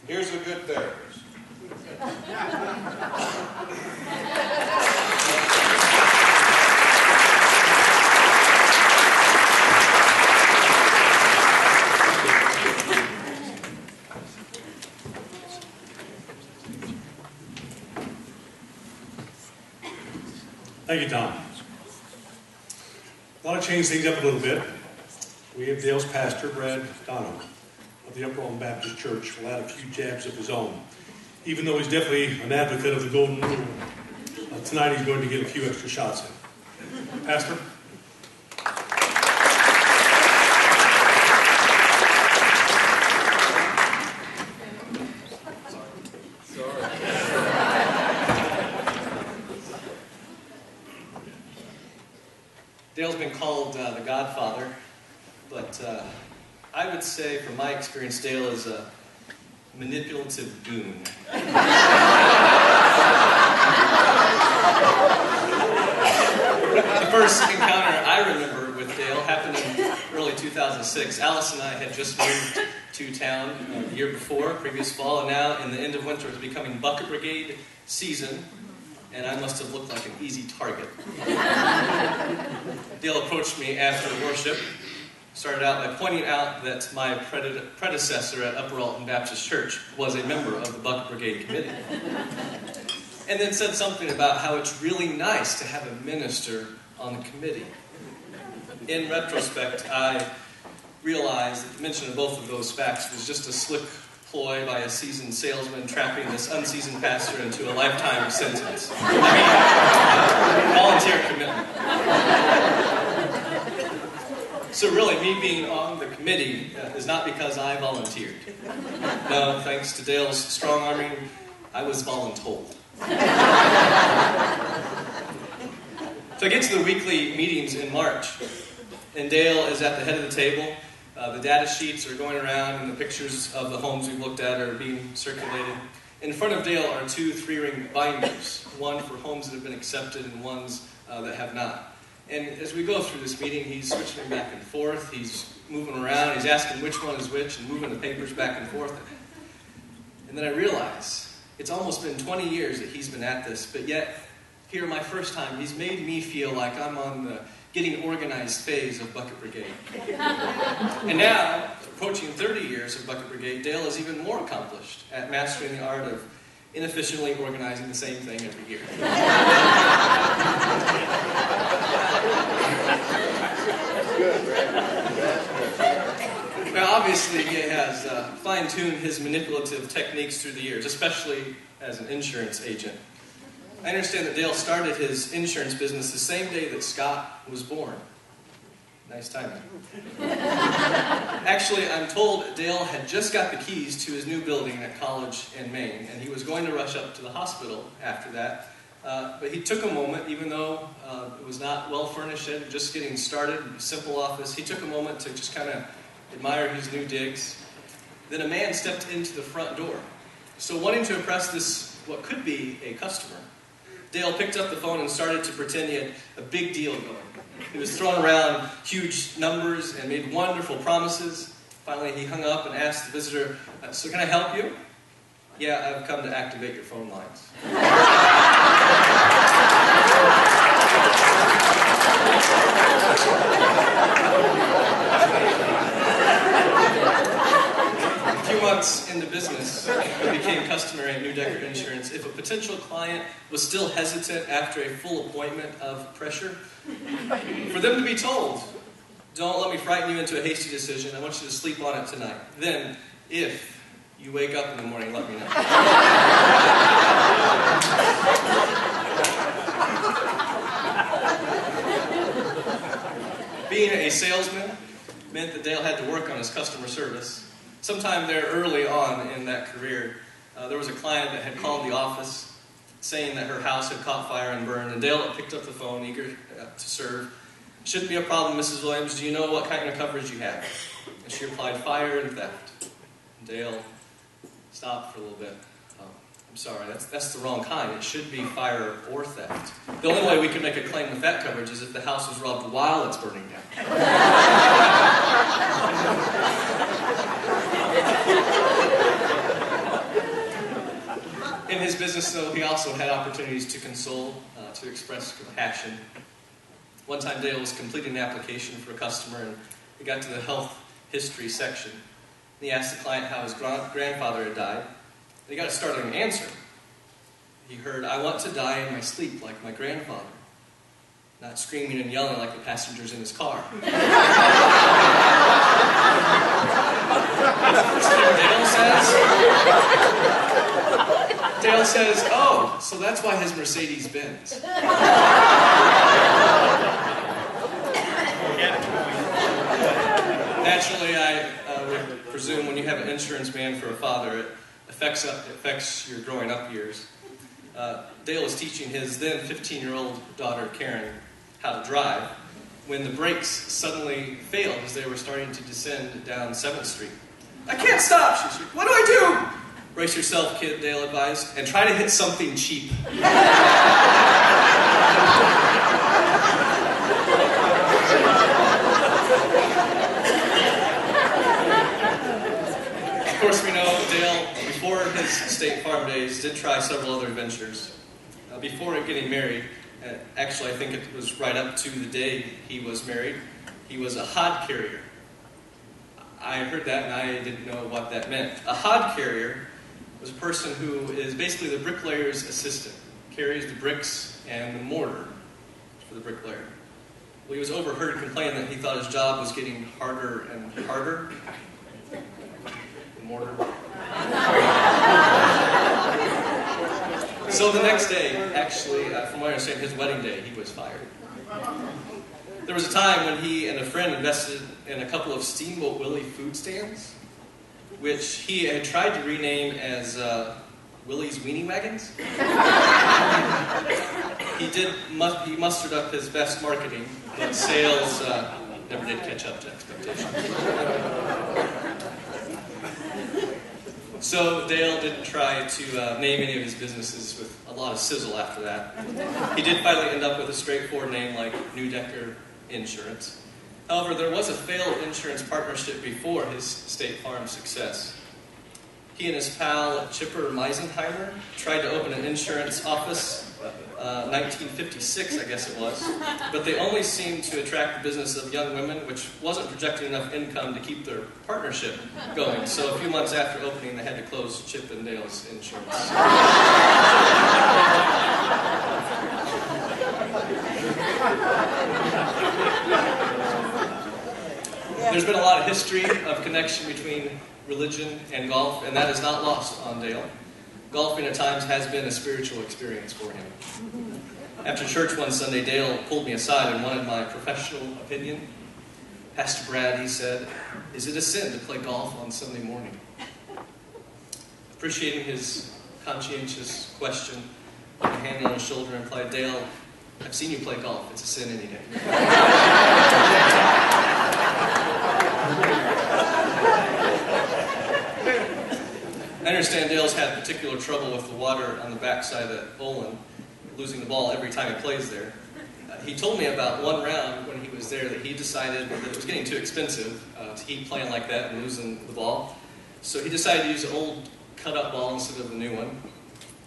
Here's a good therapist. Thank you, Tom. I want to change things up a little bit. We have Dale's pastor, Brad Donovan, of the Upper Alton Baptist Church, will add a few jabs of his own. Even though he's definitely an advocate of the golden rule, tonight he's going to get a few extra shots in. Pastor? Dale's been called the Godfather, but I would say, from my experience, Dale is a manipulative goon. The first encounter I remember with Dale happened in early 2006. Alice and I had just moved to town the year before, previous fall, and now in the end of winter it was becoming Bucket Brigade season, and I must have looked like an easy target. Dale approached me after worship, started out by pointing out that my predecessor at Upper Alton Baptist Church was a member of the Bucket Brigade Committee. And then said something about how it's really nice to have a minister on the committee. In retrospect, I realized that the mention of both of those facts was just a slick ploy by a seasoned salesman trapping this unseasoned pastor into a lifetime sentence. Volunteer commitment. So really, me being on the committee is not because I volunteered. No, thanks to Dale's strong arming, I was voluntold. So I get to the weekly meetings in March, and Dale is at the head of the table. The data sheets are going around, and the pictures of the homes we've looked at are being circulated. In front of Dale are 2 3-ring binders, one for homes that have been accepted and ones that have not. And as we go through this meeting, he's switching back and forth, he's moving around, he's asking which one is which, and moving the papers back and forth. And then I realize it's almost been 20 years that he's been at this, but yet, here, my first time, he's made me feel like I'm on the getting organized phase of Bucket Brigade. And now, approaching 30 years of Bucket Brigade, Dale is even more accomplished at mastering the art of inefficiently organizing the same thing every year. Now, obviously, he has fine-tuned his manipulative techniques through the years, especially as an insurance agent. I understand that Dale started his insurance business the same day that Scott was born. Nice timing. Actually, I'm told Dale had just got the keys to his new building at college in Maine, and he was going to rush up to the hospital after that But he took a moment, even though it was not well furnished yet, just getting started, simple office. He took a moment to just kind of admire his new digs. Then a man stepped into the front door. So wanting to impress this, what could be a customer, Dale picked up the phone and started to pretend he had a big deal going. He was throwing around huge numbers and made wonderful promises. Finally, he hung up and asked the visitor, "So can I help you?" "Yeah, I've come to activate your phone lines." A few months into business, it became customary at Neudecker Insurance, if a potential client was still hesitant after a full appointment of pressure, for them to be told, "Don't let me frighten you into a hasty decision. I want you to sleep on it tonight. Then, if you wake up in the morning, let me know." Being a salesman meant that Dale had to work on his customer service. Sometime there early on in that career, there was a client that had called the office saying that her house had caught fire and burned, and Dale picked up the phone, eager to serve. "Shouldn't be a problem, Mrs. Williams. Do you know what kind of coverage you have?" And she replied, "Fire and theft." And Dale stopped for a little bit. "I'm sorry, that's the wrong kind. It should be fire or theft. The only way we could make a claim with that coverage is if the house was robbed while it's burning down." In his business, though, he also had opportunities to console, to express compassion. One time, Dale was completing an application for a customer, and he got to the health history section. And he asked the client how his grandfather had died. And he got a startling answer. He heard, "I want to die in my sleep like my grandfather," not screaming and yelling like the passengers in his car. Dale says, "Oh, so that's why his Mercedes Benz." Naturally, I would presume when you have an insurance man for a father, it affects your growing up years. Dale was teaching his then 15-year-old daughter, Karen, how to drive when the brakes suddenly failed as they were starting to descend down 7th Street. "I can't stop," she shrieked. "What do I do?" "Brace yourself, kid," Dale advised, "and try to hit something cheap." Of course, we know Dale, before his State Farm days, did try several other ventures. Before getting married, actually I think it was right up to the day he was married, he was a hod carrier. I heard that and I didn't know what that meant. A hod carrier was a person who is basically the bricklayer's assistant, carries the bricks and the mortar for the bricklayer. Well, he was overheard complaining that he thought his job was getting harder and harder. The mortar. So the next day, actually, from what I understand, his wedding day, he was fired. There was a time when he and a friend invested in a couple of Steamboat Willie food stands, which he had tried to rename as Willie's Weenie Wagons. He mustered up his best marketing, but sales never did catch up to expectations. So Dale didn't try to name any of his businesses with a lot of sizzle after that. He did finally end up with a straightforward name like Neudecker Insurance. However, there was a failed insurance partnership before his State Farm success. He and his pal Chipper Meisenheimer tried to open an insurance office, 1956 I guess it was, but they only seemed to attract the business of young women, which wasn't projecting enough income to keep their partnership going. So a few months after opening, they had to close Chip and Dale's Insurance. There's been a lot of history of connection between religion and golf, and that is not lost on Dale. Golfing at times has been a spiritual experience for him. After church one Sunday, Dale pulled me aside and wanted my professional opinion. "Pastor Brad," he said, "is it a sin to play golf on Sunday morning?" Appreciating his conscientious question, put a hand on his shoulder and replied, "Dale, I've seen you play golf. It's a sin any day." I understand Dale's had particular trouble with the water on the backside at Alton, losing the ball every time he plays there. He told me about one round when he was there that he decided that it was getting too expensive to keep playing like that and losing the ball. So he decided to use an old cut-up ball instead of the new one.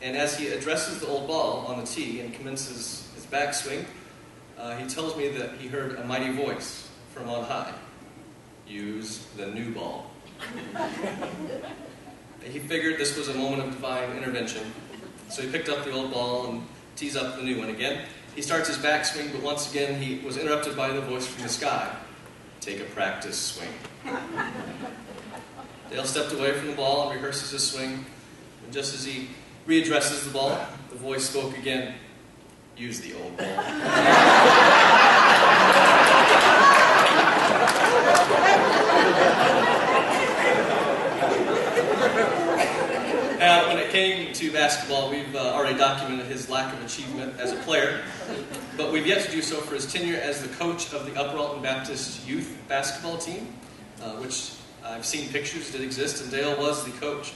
And as he addresses the old ball on the tee and commences his backswing, he tells me that he heard a mighty voice from on high. "Use the new ball." He figured this was a moment of divine intervention. So he picked up the old ball and tees up the new one again. He starts his backswing, but once again he was interrupted by the voice from the sky. "Take a practice swing." Dale stepped away from the ball and rehearses his swing. And just as he readdresses the ball, the voice spoke again. "Use the old ball." Now, when it came to basketball, we've already documented his lack of achievement as a player, but we've yet to do so for his tenure as the coach of the Upper Alton Baptist youth basketball team, which I've seen pictures did exist, and Dale was the coach.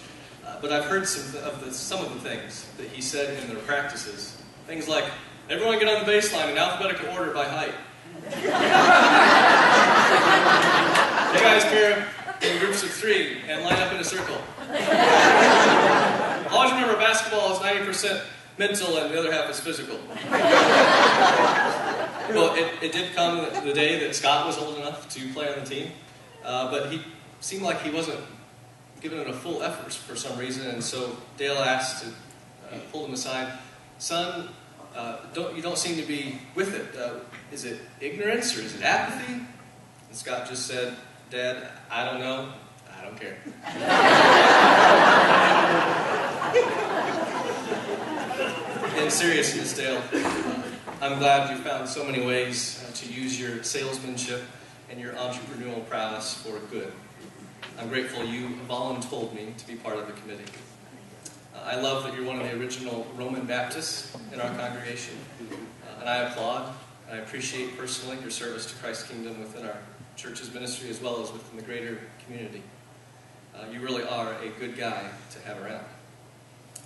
But I've heard some of the things that he said in their practices. Things like, "Everyone get on the baseline in alphabetical order by height." "You guys pair in groups of 3 and line up in a circle." "Always remember basketball is 90% mental and the other half is physical." Well, it did come the day that Scott was old enough to play on the team, but he seemed like he wasn't giving it a full effort for some reason, and so Dale asked to pull him aside. "Son, you don't seem to be with it. Is it ignorance or is it apathy?" And Scott just said, "Dad, I don't know. I don't care." In seriousness, Dale, I'm glad you found so many ways to use your salesmanship and your entrepreneurial prowess for good. I'm grateful you voluntold me to be part of the committee. I love that you're one of the original Roman Baptists in our congregation, and I applaud and I appreciate personally your service to Christ's kingdom within our church's ministry as well as within the greater community. You really are a good guy to have around.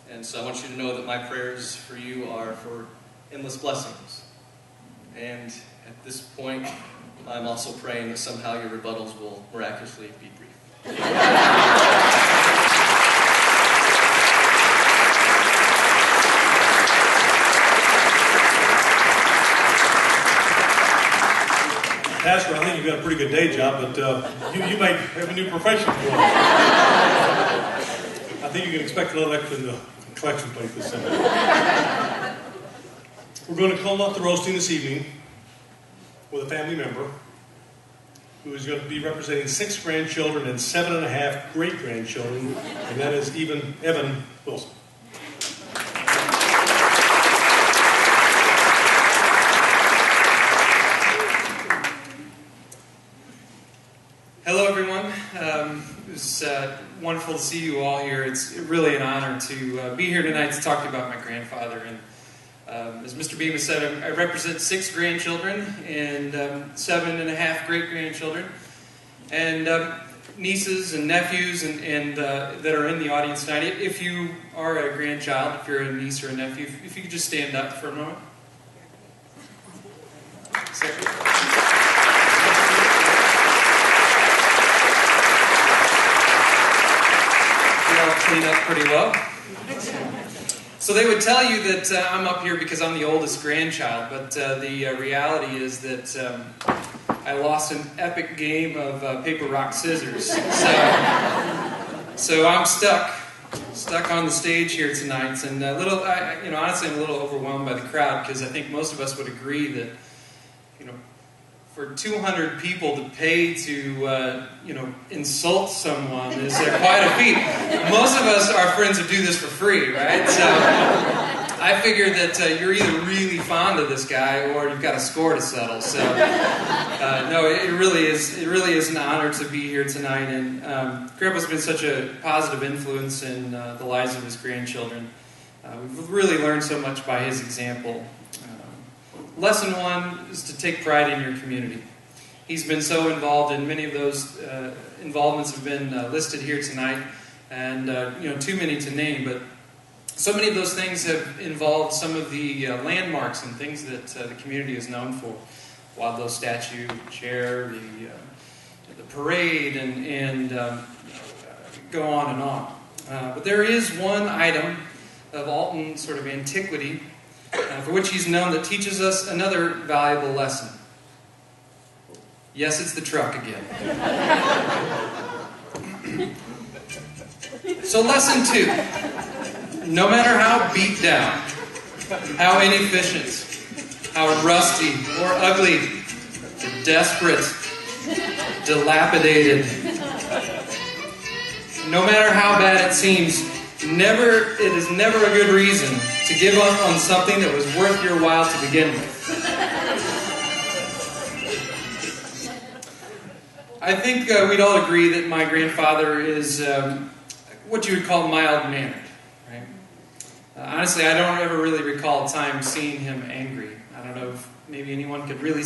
And so I want you to know that my prayers for you are for endless blessings. And at this point, I'm also praying that somehow your rebuttals will miraculously be brief. Pastor, I think you've got a pretty good day job, but you might have a new profession. I think you can expect a little extra in the collection plate this summer. We're going to call off the roasting this evening with a family member who is going to be representing 6 grandchildren and 7.5 great-grandchildren, and that is Evan Wilson. Hello, everyone. It's wonderful to see you all here. It's really an honor to be here tonight to talk to you about my grandfather. And as Mr. Beamer said, I represent 6 grandchildren and 7.5 great-grandchildren, and nieces and nephews and that are in the audience tonight. If you are a grandchild, if you're a niece or a nephew, if you could just stand up for a moment. Clean up pretty well. So they would tell you that I'm up here because I'm the oldest grandchild, but the reality is that I lost an epic game of paper, rock, scissors. So I'm stuck on the stage here tonight, and honestly, I'm a little overwhelmed by the crowd because I think most of us would agree that, for 200 people to pay to, insult someone is quite a feat. Most of us are friends who do this for free, right? So I figured that you're either really fond of this guy or you've got a score to settle. So no, it really is an honor to be here tonight. And Grandpa's been such a positive influence in the lives of his grandchildren. We've really learned so much by his example. Lesson 1 is to take pride in your community. He's been so involved, and many of those involvements have been listed here tonight, and too many to name, but so many of those things have involved some of the landmarks and things that the community is known for. Wadlow statue, the chair, the parade, and go on and on. But there is one item of Alton sort of antiquity for which he's known that teaches us another valuable lesson. Yes, it's the truck again. So lesson 2. No matter how beat down, how inefficient, how rusty or ugly, or desperate, dilapidated, no matter how bad it seems, it is never a good reason to give up on something that was worth your while to begin with. I think we'd all agree that my grandfather is what you would call mild-mannered, right? Honestly, I don't ever really recall a time seeing him angry. I don't know if maybe anyone could really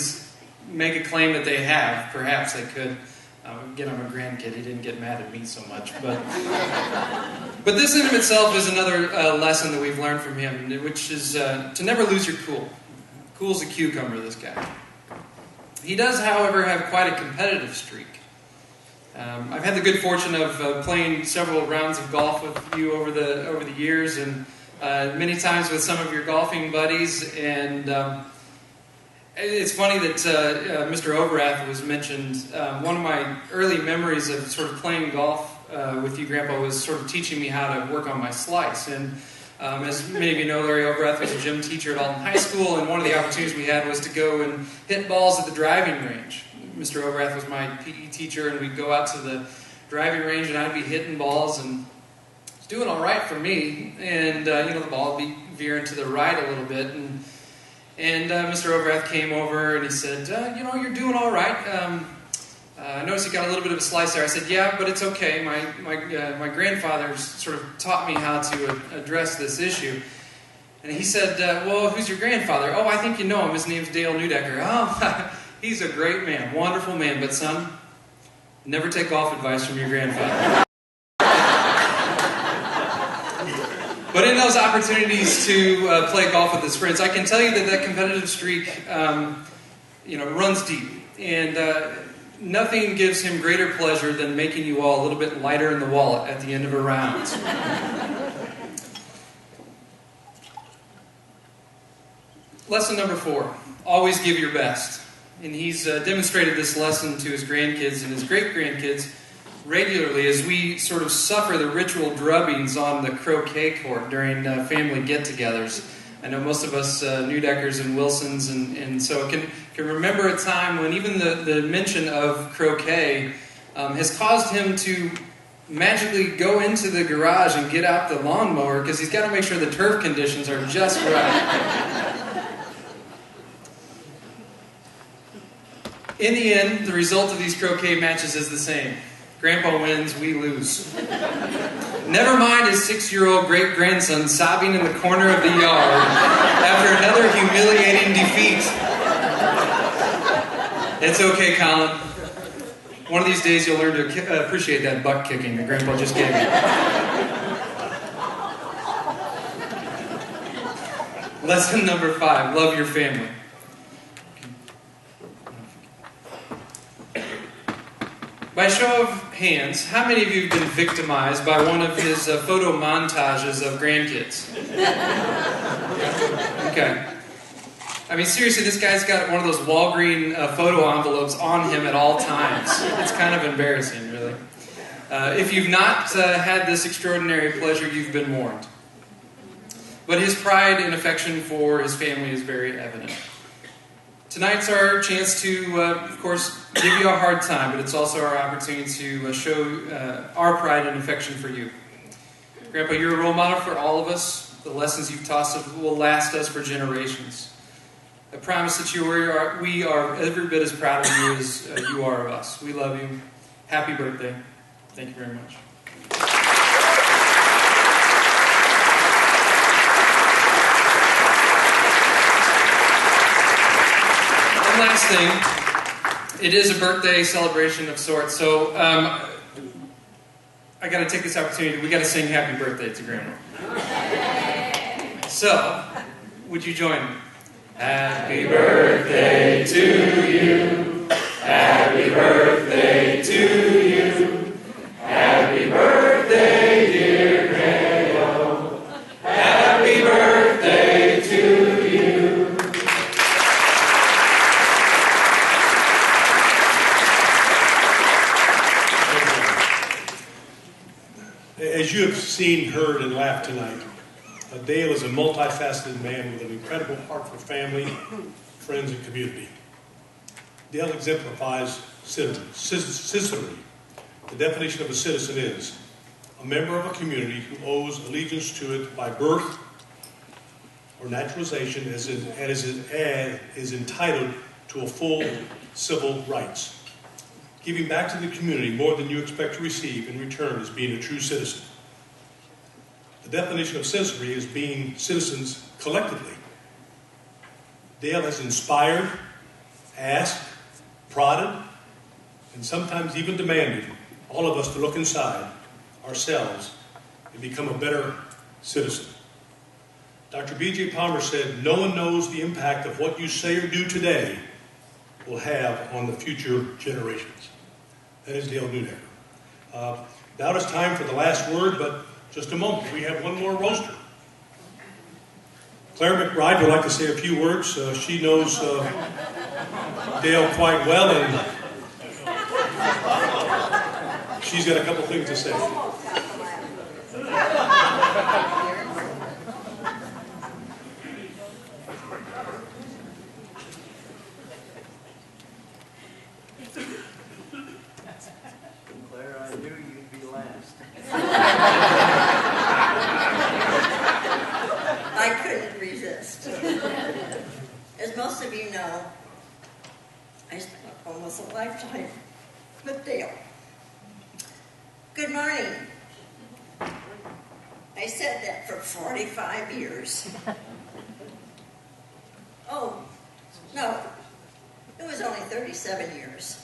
make a claim that they have. Perhaps they could. Again, I'm a grandkid. He didn't get mad at me so much. But this in of itself is another lesson that we've learned from him, which is to never lose your cool. Cool's a cucumber, this guy. He does, however, have quite a competitive streak. I've had the good fortune of playing several rounds of golf with you over the years, and many times with some of your golfing buddies, and it's funny that Mr. Overath was mentioned. One of my early memories of sort of playing golf with you, Grandpa, was sort of teaching me how to work on my slice. And as many of you know, Larry Overath was a gym teacher at Alton High School, and one of the opportunities we had was to go and hit balls at the driving range. Mr. Overath was my PE teacher, and we'd go out to the driving range, and I'd be hitting balls, and it's doing all right for me. And the ball would be veering to the right a little bit, and Mr. Overath came over and he said, you're doing all right. I noticed you got a little bit of a slice there. I said, yeah, but it's okay. My grandfather sort of taught me how to address this issue. And he said, well, who's your grandfather? Oh, I think you know him. His name's Dale Neudecker. Oh, he's a great man, wonderful man. But son, never take golf advice from your grandfather. But in those opportunities to play golf with his friends, I can tell you that competitive streak, runs deep. And nothing gives him greater pleasure than making you all a little bit lighter in the wallet at the end of a round. Lesson number 4, always give your best. And he's demonstrated this lesson to his grandkids and his great-grandkids regularly as we sort of suffer the ritual drubbings on the croquet court during family get-togethers. I know most of us Neudeckers and Wilsons, and so can remember a time when even the mention of croquet has caused him to magically go into the garage and get out the lawnmower because he's got to make sure the turf conditions are just right. In the end, the result of these croquet matches is the same. Grandpa wins, we lose. Never mind his 6-year-old great-grandson sobbing in the corner of the yard after another humiliating defeat. It's okay, Colin. One of these days you'll learn to appreciate that butt kicking that Grandpa just gave you. Lesson number 5, love your family. By show of hands, how many of you have been victimized by one of his photo montages of grandkids? Okay. I mean, seriously, this guy's got one of those Walgreen photo envelopes on him at all times. It's kind of embarrassing, really. If you've not had this extraordinary pleasure, you've been warned. But his pride and affection for his family is very evident. Tonight's our chance to, of course, give you a hard time, but it's also our opportunity to show our pride and affection for you. Grandpa, you're a role model for all of us. The lessons you've taught us will last us for generations. I promise that we are every bit as proud of you as you are of us. We love you. Happy birthday. Thank you very much. last thing, it is a birthday celebration of sorts, so I got to take this opportunity. We got to sing happy birthday to Grandma. So, would you join me? Happy birthday to you. Happy birthday to you. Happy birthday, dear Grandma. Happy birthday to you. As you have seen, heard, and laughed tonight, Dale is a multifaceted man with an incredible heart for family, friends, and community. Dale exemplifies citizenry. The definition of a citizen is a member of a community who owes allegiance to it by birth or naturalization and is entitled to a full civil rights. Giving back to the community more than you expect to receive in return is being a true citizen. The definition of citizenry is being citizens collectively. Dale has inspired, asked, prodded, and sometimes even demanded all of us to look inside ourselves and become a better citizen. Dr. B.J. Palmer said, "No one knows the impact of what you say or do today will have on the future generations." That is Dale Neudecker. Now it's time for the last word, but just a moment. We have one more roaster. Claire McBride would like to say a few words. She knows Dale quite well, and she's got a couple things to say. Claire, I knew you'd be last. I couldn't resist. As most of you know, I spent almost a lifetime with Dale. Good morning. I said that for 45 years. Oh, no, it was only 37 years.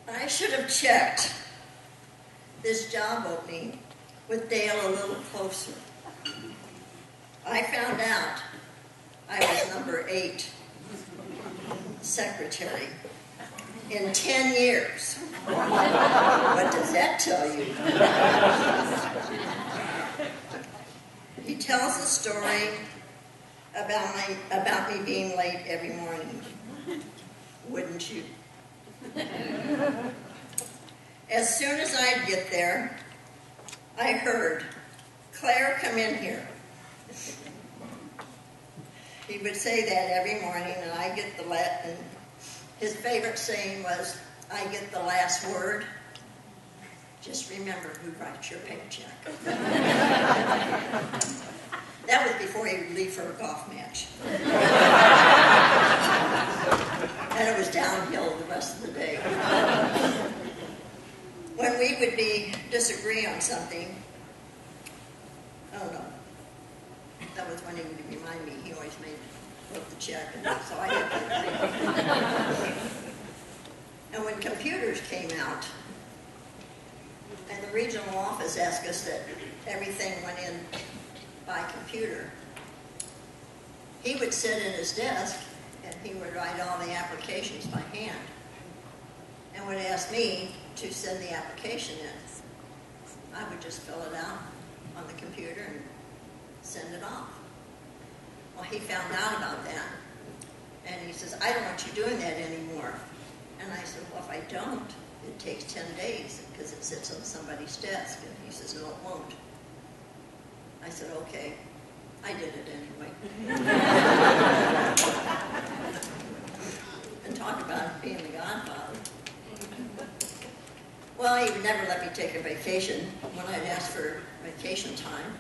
I should have checked this job opening with Dale a little closer. I found out I was number 8 secretary in 10 years. What does that tell you? He tells a story about me being late every morning. Wouldn't you? As soon as I'd get there, I heard, "Claire, come in here." He would say that every morning, and I get and his favorite saying was, "I get the last word. Just remember who writes your paycheck." That was before he would leave for a golf match. And it was downhill the rest of the day. When we would disagree on something, oh no, that was when he would remind me. He always wrote the check, and so I had to agree. And when computers came out, and the regional office asked us that everything went in by computer, he would sit in his desk and he would write all the applications by hand and would ask me to send the application in. I would just fill it out on the computer and send it off. Well, he found out about that, and he says, "I don't want you doing that anymore." And I said, "Well, if I don't, it takes 10 days because it sits on somebody's desk." And he says, "No, it won't." I said, "Okay." I did it anyway. And talk about being the godfather. Well, he would never let me take a vacation when I'd ask for vacation time.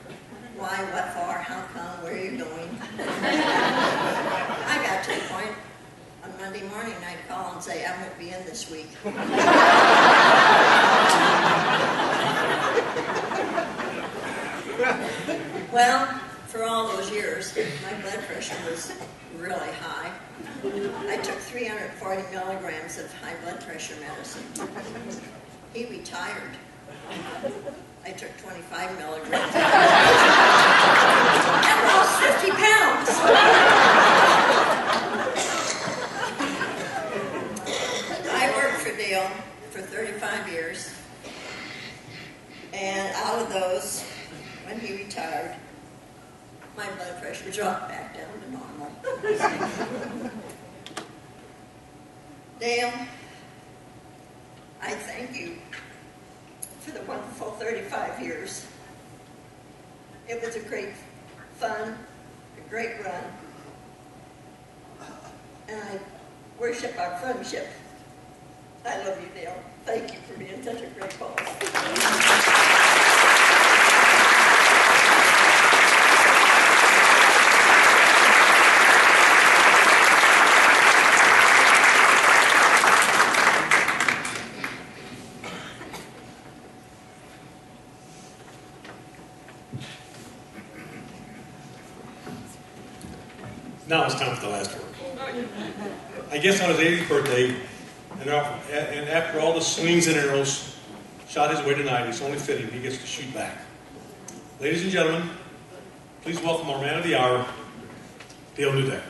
Why, what for, how come, where are you going? I got to the point on Monday morning I'd call and say, "I won't be in this week." Well, for all those years, my blood pressure was really high. I took 340 milligrams of high blood pressure medicine. He retired. I took 25 milligrams. I lost 50 pounds. I worked for Dale for 35 years. And out of those, when he retired, my blood pressure dropped back down to normal. Dale, I thank you for the wonderful 35 years. It was a great fun, a great run. And I worship our friendship. I love you, Dale. Thank you for being such a great boss. Now it's time for the last word. I guess on his 80th birthday, and after all the slings and arrows shot his way tonight, it's only fitting he gets to shoot back. Ladies and gentlemen, please welcome our man of the hour, Dale Neudecker.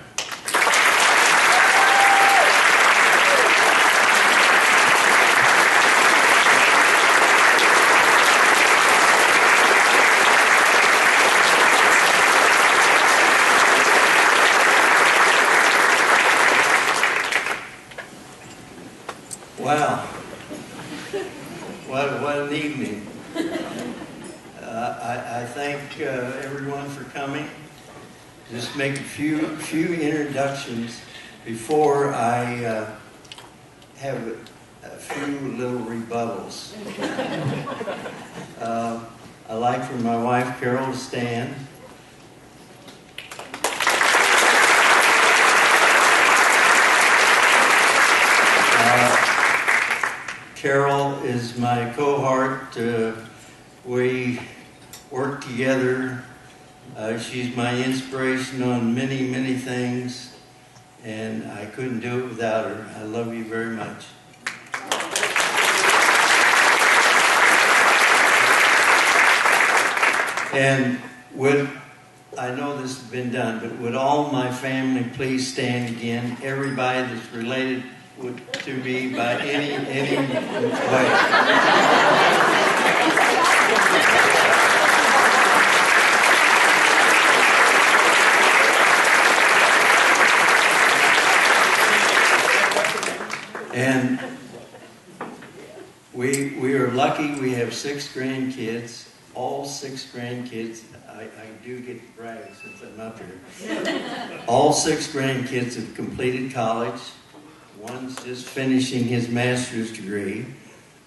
Wow. What an evening. I thank everyone for coming. Just make a few introductions before I have a few little rebuttals. I'd like for my wife Carol to stand. Carol is my cohort. We work together. She's my inspiration on many, many things, and I couldn't do it without her. I love you very much. And I know this has been done, but would all my family please stand again? Everybody that's related to me by any way. And we are lucky. We have 6 grandkids. All 6 grandkids. I do get to brag since I'm up here. All 6 grandkids have completed college. One's just finishing his master's degree.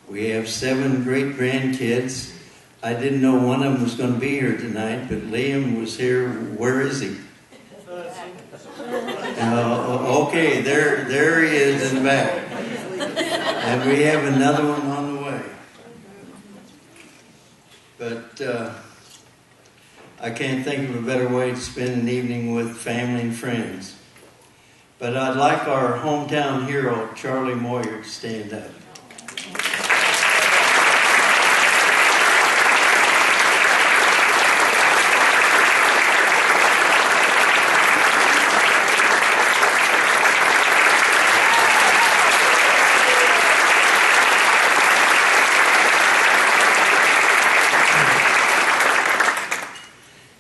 We have 7 great-grandkids. I didn't know one of them was going to be here tonight, but Liam was here. Where is he? Okay, there he is in the back. And we have another one on the way. But I can't think of a better way to spend an evening with family and friends. But I'd like our hometown hero, Charlie Moyer, to stand up.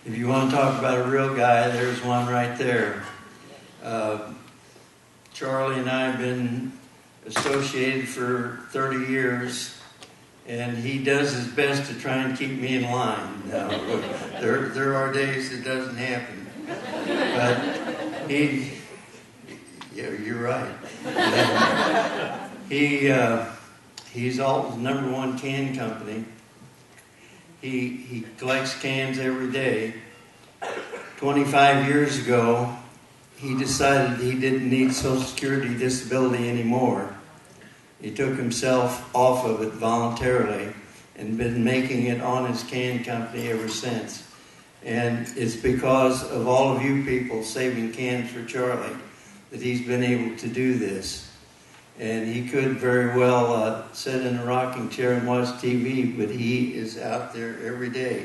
If you want to talk about a real guy, there's one right there. Charlie and I have been associated for 30 years, and he does his best to try and keep me in line. Now, there are days it doesn't happen, but you're right. He's Alton's #1 can company. He collects cans every day. 25 years ago, he decided he didn't need Social Security disability anymore. He took himself off of it voluntarily and been making it on his can company ever since. And it's because of all of you people saving cans for Charlie that he's been able to do this. And he could very well sit in a rocking chair and watch TV, but he is out there every day.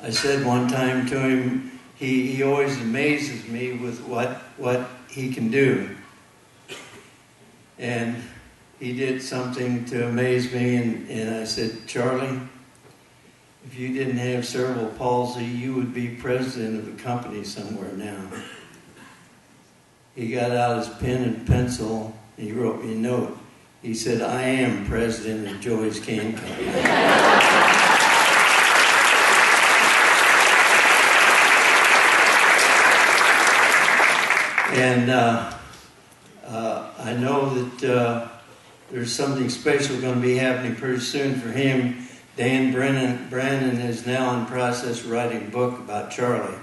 I said one time to him, he always amazes me with what he can do. And he did something to amaze me, and I said, Charlie, if you didn't have cerebral palsy, you would be president of a company somewhere now. He got out his pen and pencil, and he wrote me a note. He said, I am president of Joey's Can Company. And I know that there's something special going to be happening pretty soon for him. Dan Brandon is now in process of writing a book about Charlie.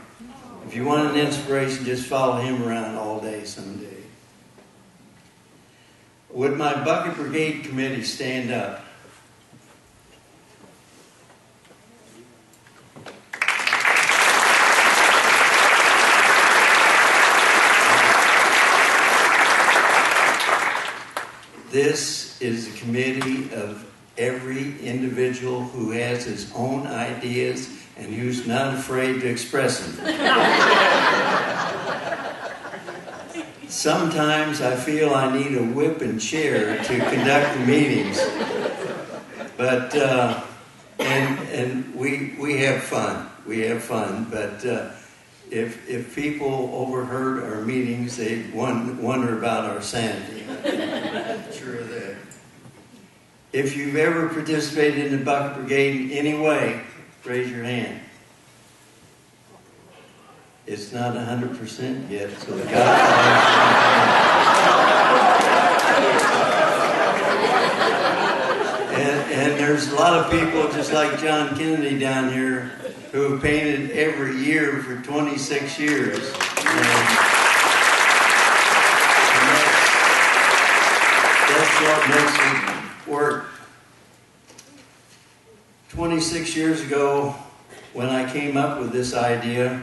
If you want an inspiration, just follow him around all day someday. Would my Bucket Brigade committee stand up? This is a committee of every individual who has his own ideas and who's not afraid to express them. Sometimes I feel I need a whip and chair to conduct the meetings, but and we have fun. We have fun, but if people overheard our meetings, they'd wonder about our sanity. I'm sure of that. If you've ever participated in the Bucket Brigade in any way, raise your hand. It's not 100% yet, so the and there's a lot of people just like John Kennedy down here who have painted every year for 26 years. That's what makes it work. 26 years ago, when I came up with this idea,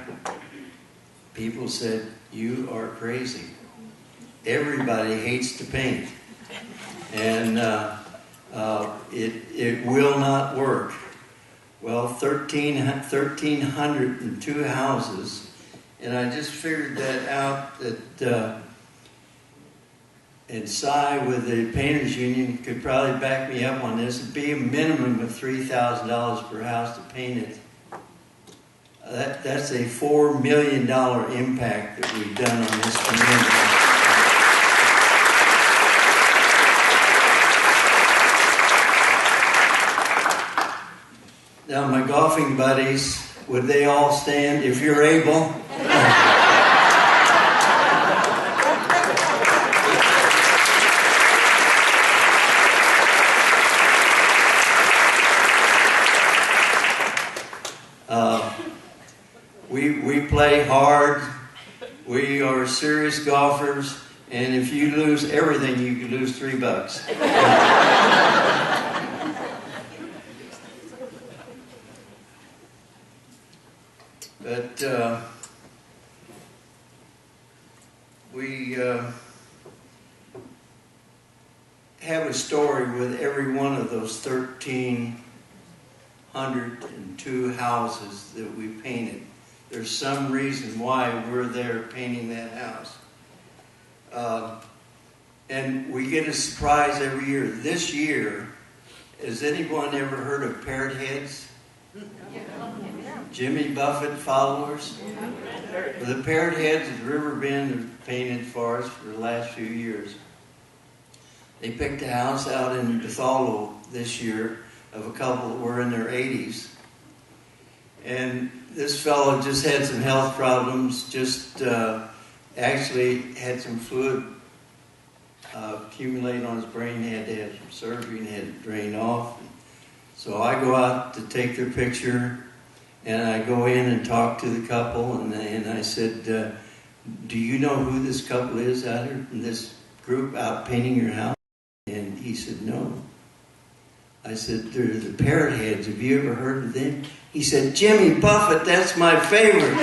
people said, you are crazy. Everybody hates to paint. And it will not work. Well, 1,302 houses, and I just figured that out that and Cy with the Painters Union could probably back me up on this. It'd be a minimum of $3,000 per house to paint it. That's a $4 million impact that we've done on this community. Now, my golfing buddies, would they all stand if you're able? We play hard. We are serious golfers, and if you lose everything, you could lose $3. But we have a story with every one of those 1,302 houses that we painted. There's some reason why we're there painting that house. And we get a surprise every year. This year, has anyone ever heard of parrot heads? Jimmy Buffett followers? Well, the parrot heads at Riverbend have painted for us for the last few years. They picked a house out in Bethalo this year of a couple that were in their 80s. And this fellow just had some health problems, actually had some fluid accumulate on his brain. He had to have some surgery and had it drained off. So I go out to take their picture, and I go in and talk to the couple, and I said, do you know who this couple is out here in this group out painting your house? And he said, no. I said, they're the Parrot Heads. Have you ever heard of them? He said, Jimmy Buffett, that's my favorite.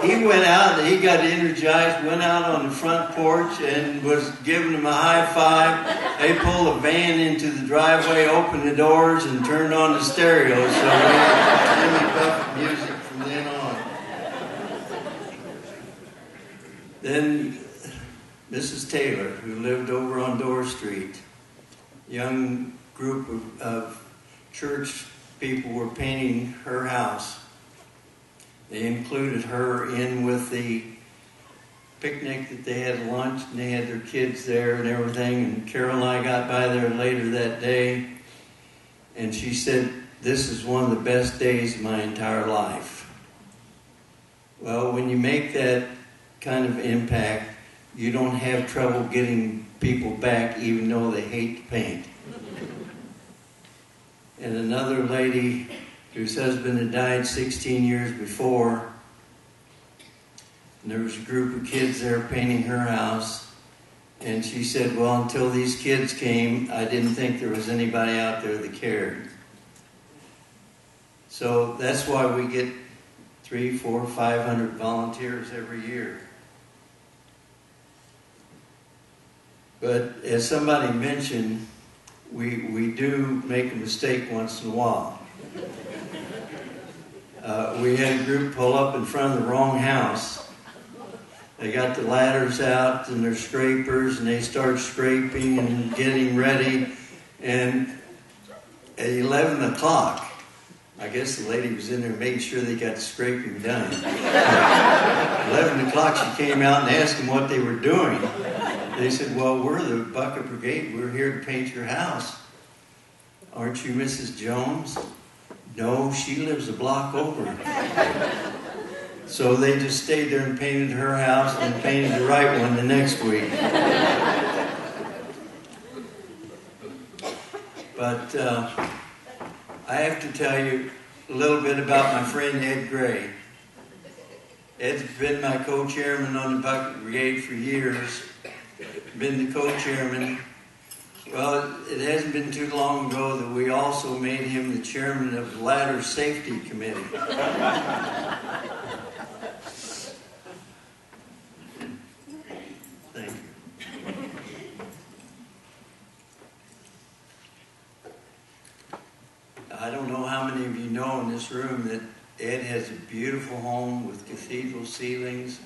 He went out and he got energized, went out on the front porch and was giving them a high five. They pulled a van into the driveway, opened the doors, and turned on the stereo. So we had Jimmy Buffett music from then on. Then Mrs. Taylor, who lived over on Dorr Street, young group of church people were painting her house. They included her in with the picnic that they had lunch, and they had their kids there and everything. And Carol and I got by there later that day, and she said, this is one of the best days of my entire life. Well, when you make that kind of impact, you don't have trouble getting people back, even though they hate to paint. And another lady whose husband had died 16 years before, and there was a group of kids there painting her house, and she said, well, until these kids came, I didn't think there was anybody out there that cared. So that's why we get 300, 400, 500 volunteers every year. But as somebody mentioned, we do make a mistake once in a while. We had a group pull up in front of the wrong house. They got the ladders out and their scrapers, and they start scraping and getting ready. And at 11 o'clock, I guess the lady was in there making sure they got the scraping done. 11 o'clock, she came out and asked them what they were doing. They said, well, we're the Bucket Brigade. We're here to paint your house. Aren't you Mrs. Jones? No, she lives a block over. So they just stayed there and painted her house and painted the right one the next week. But I have to tell you a little bit about my friend Ed Gray. Ed's been my co-chairman on the Bucket Brigade for years. Been the co-chairman. Well, it hasn't been too long ago that we also made him the chairman of the Ladder Safety Committee. Thank you. I don't know how many of you know in this room that Ed has a beautiful home with cathedral ceilings,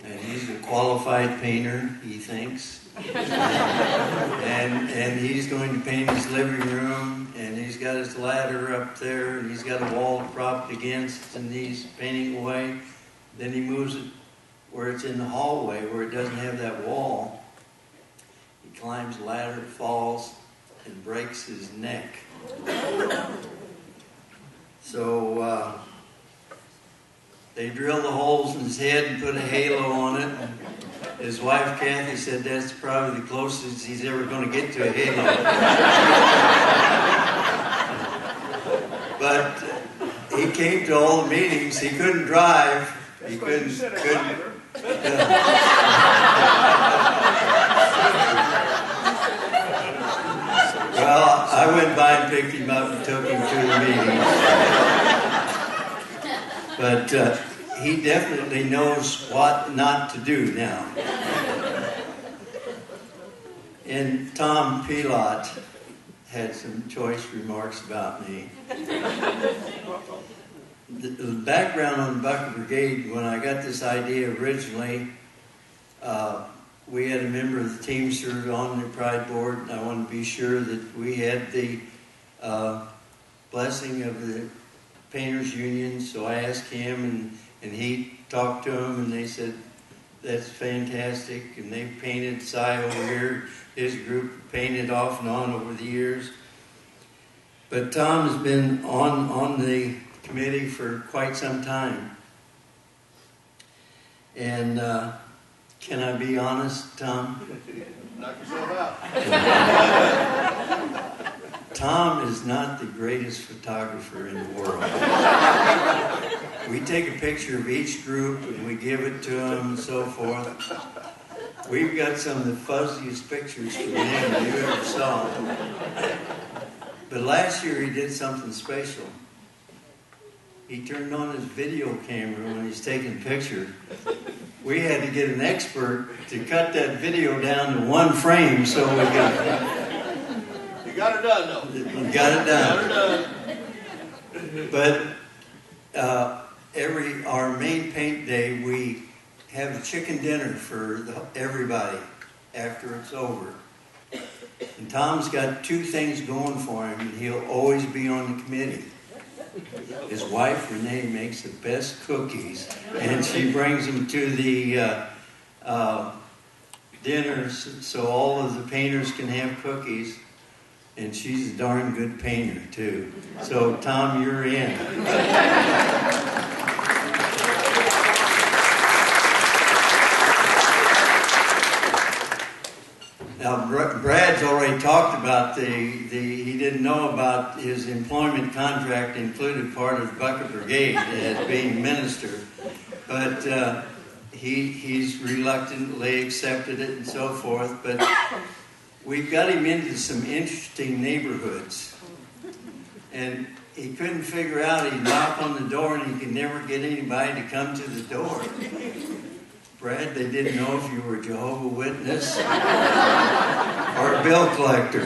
and he's a qualified painter, he thinks. And he's going to paint his living room, and he's got his ladder up there, and he's got a wall propped against, and he's painting away. Then he moves it where it's in the hallway, where it doesn't have that wall. He climbs the ladder, falls, and breaks his neck. So they drilled the holes in his head and put a halo on it. And his wife, Kathy, said that's probably the closest he's ever going to get to a halo. But he came to all the meetings. He couldn't drive. He couldn't. Well, I went by and picked him up and took him to the meetings. But he definitely knows what not to do now. And Tom Pilot had some choice remarks about me. The background on the Bucket Brigade, when I got this idea originally, we had a member of the Teamsters on the Pride Board, and I wanted to be sure that we had the blessing of the Painters Union, so I asked him, and he talked to them, and they said, that's fantastic, and they painted Cy over here. His group painted off and on over the years. But Tom has been on the committee for quite some time. And can I be honest, Tom? Knock yourself out. Tom is not the greatest photographer in the world. We take a picture of each group and we give it to him and so forth. We've got some of the fuzziest pictures from him you ever saw. But last year he did something special. He turned on his video camera when he's taking pictures. We had to get an expert to cut that video down to one frame so we could... You got her done, though. We got it done. Got her done. But our main paint day, we have a chicken dinner for everybody after it's over. And Tom's got two things going for him, and he'll always be on the committee. His wife, Renee, makes the best cookies, and she brings them to the dinners so all of the painters can have cookies. And she's a darn good painter, too. So, Tom, you're in. Now, Brad's already talked about he didn't know about his employment contract included part of the Bucket Brigade as being minister. But he's reluctantly accepted it and so forth. But we've got him into some interesting neighborhoods. And he couldn't figure out, he'd knock on the door and he could never get anybody to come to the door. Brad, they didn't know if you were a Jehovah's Witness or a bill collector.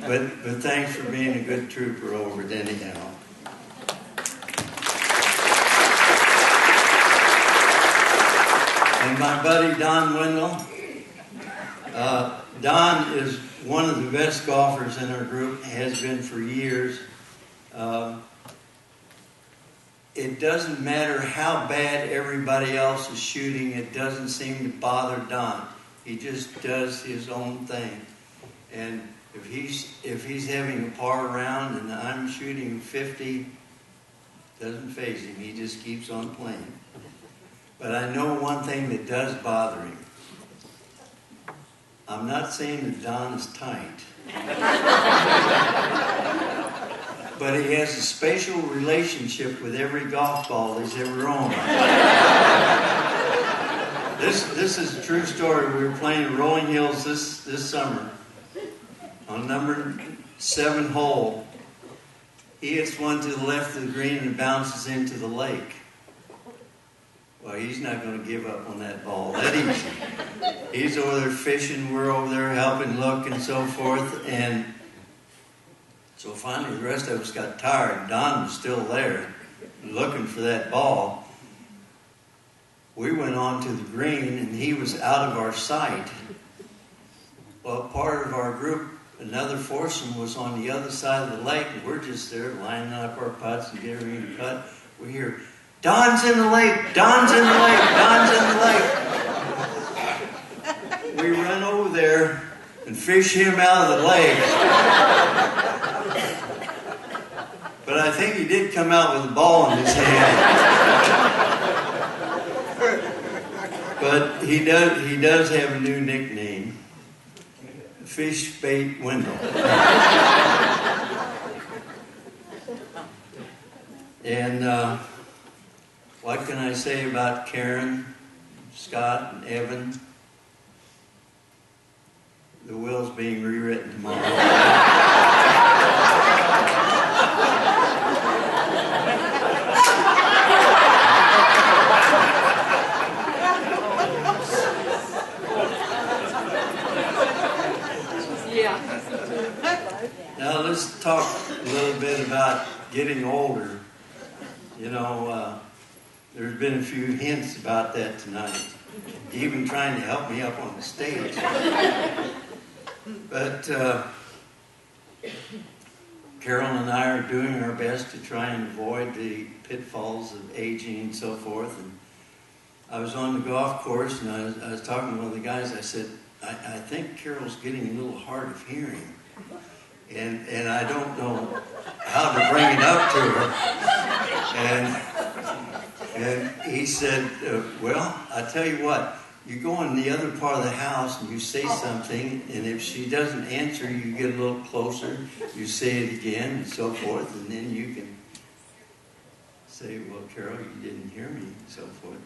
But thanks for being a good trooper over it anyhow. And my buddy Don Wendell. Don is one of the best golfers in our group, has been for years. It doesn't matter how bad everybody else is shooting, it doesn't seem to bother Don. He just does his own thing. And if he's having a par round and I'm shooting 50, doesn't faze him. He just keeps on playing. But I know one thing that does bother him. I'm not saying that Don is tight. But he has a special relationship with every golf ball he's ever owned. This is a true story. We were playing at Rolling Hills this summer on number 7 hole. He hits one to the left of the green and bounces into the lake. Well, he's not going to give up on that ball that easy. He's over there fishing. We're over there helping look and so forth. And so finally the rest of us got tired. Don was still there looking for that ball. We went on to the green and he was out of our sight. Well, part of our group, another foursome, was on the other side of the lake, and we're just there lining up our putts and getting ready to putt. We hear, "Don's in the lake! Don's in the lake! Don's in the lake!" We run over there and fish him out of the lake. But I think he did come out with a ball in his hand. But he does have a new nickname. Fish Bait Wendell. And what can I say about Karen, Scott, and Evan? The will's being rewritten tomorrow. Now let's talk a little bit about getting older. You know, there's been a few hints about that tonight. Even trying to help me up on the stage. But Carol and I are doing our best to try and avoid the pitfalls of aging and so forth. And I was on the golf course and I was talking to one of the guys. I said, I think Carol's getting a little hard of hearing. And I don't know how to bring it up to her. And he said, well, I tell you what, you go in the other part of the house and you say something, and if she doesn't answer, you get a little closer, you say it again, and so forth, and then you can say, well, Carol, you didn't hear me, and so forth.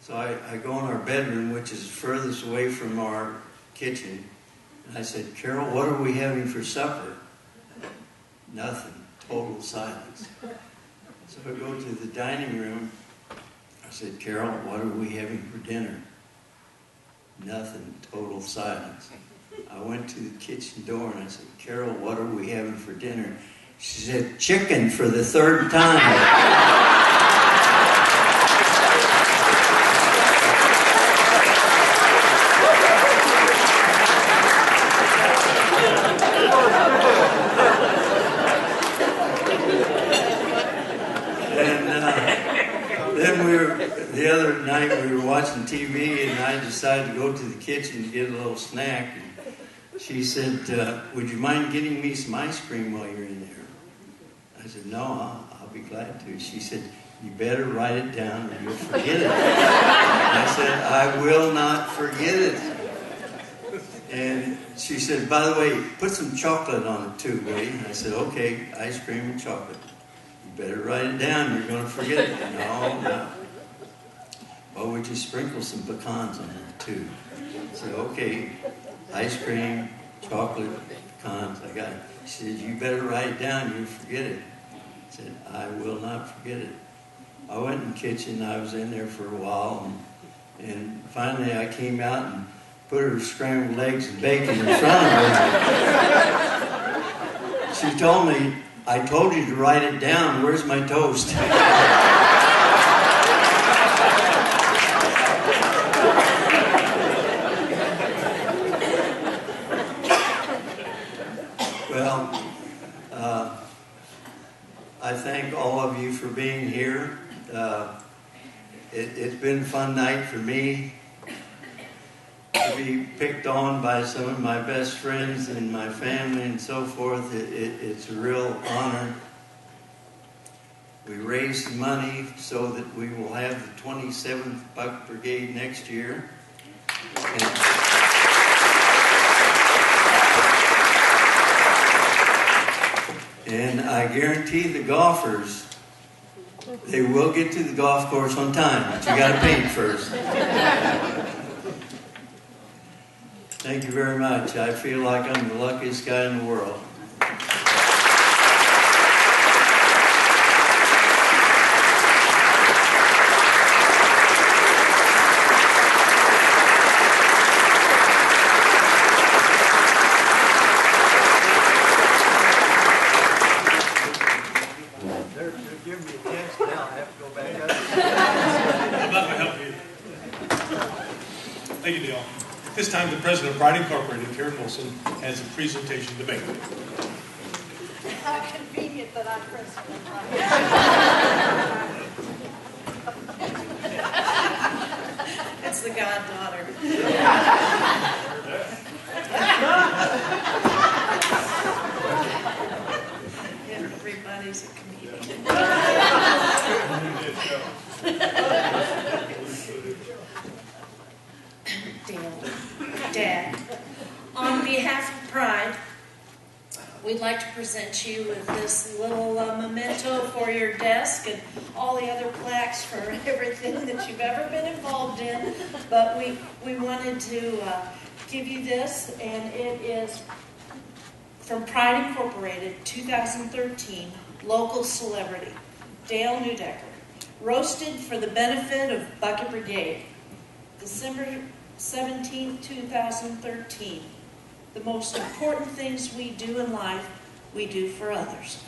So I go in our bedroom, which is furthest away from our kitchen, and I said, Carol, what are we having for supper? Nothing. Total silence. So I go to the dining room. I said, Carol, what are we having for dinner? Nothing. Total silence. I went to the kitchen door and I said, Carol, what are we having for dinner? She said, chicken for the third time. The other night we were watching TV and I decided to go to the kitchen to get a little snack. And she said, would you mind getting me some ice cream while you're in there? I said, no, I'll be glad to. She said, you better write it down or you'll forget it. I said, I will not forget it. And she said, by the way, put some chocolate on it too, will you? And I said, okay, ice cream and chocolate. You better write it down, you're going to forget it. No. Well, would you sprinkle some pecans on it too? I said, okay, ice cream, chocolate, pecans, I got it. She said, you better write it down, you'll forget it. I said, I will not forget it. I went in the kitchen, I was in there for a while, and finally I came out and put her scrambled eggs and bacon in front of her. She told me, I told you to write it down, where's my toast? Well, I thank all of you for being here. It's been a fun night for me to be picked on by some of my best friends and my family and so forth. It's a real honor. We raised money so that we will have the 27th Bucket Brigade next year. And I guarantee the golfers, they will get to the golf course on time, but you got to paint first. Thank you very much. I feel like I'm the luckiest guy in the world. Thank you, Dale. This time, the president of Bride Incorporated, Karen Wilson, has a presentation to make. How convenient that I'm president. It's the goddaughter. Everybody's a comedian. Dad, on behalf of Pride, we'd like to present you with this little memento for your desk and all the other plaques for everything that you've ever been involved in. But we wanted to give you this, and it is from Pride Incorporated, 2013, local celebrity, Dale Neudecker, roasted for the benefit of Bucket Brigade, December 17, 2013. The most important things we do in life, we do for others.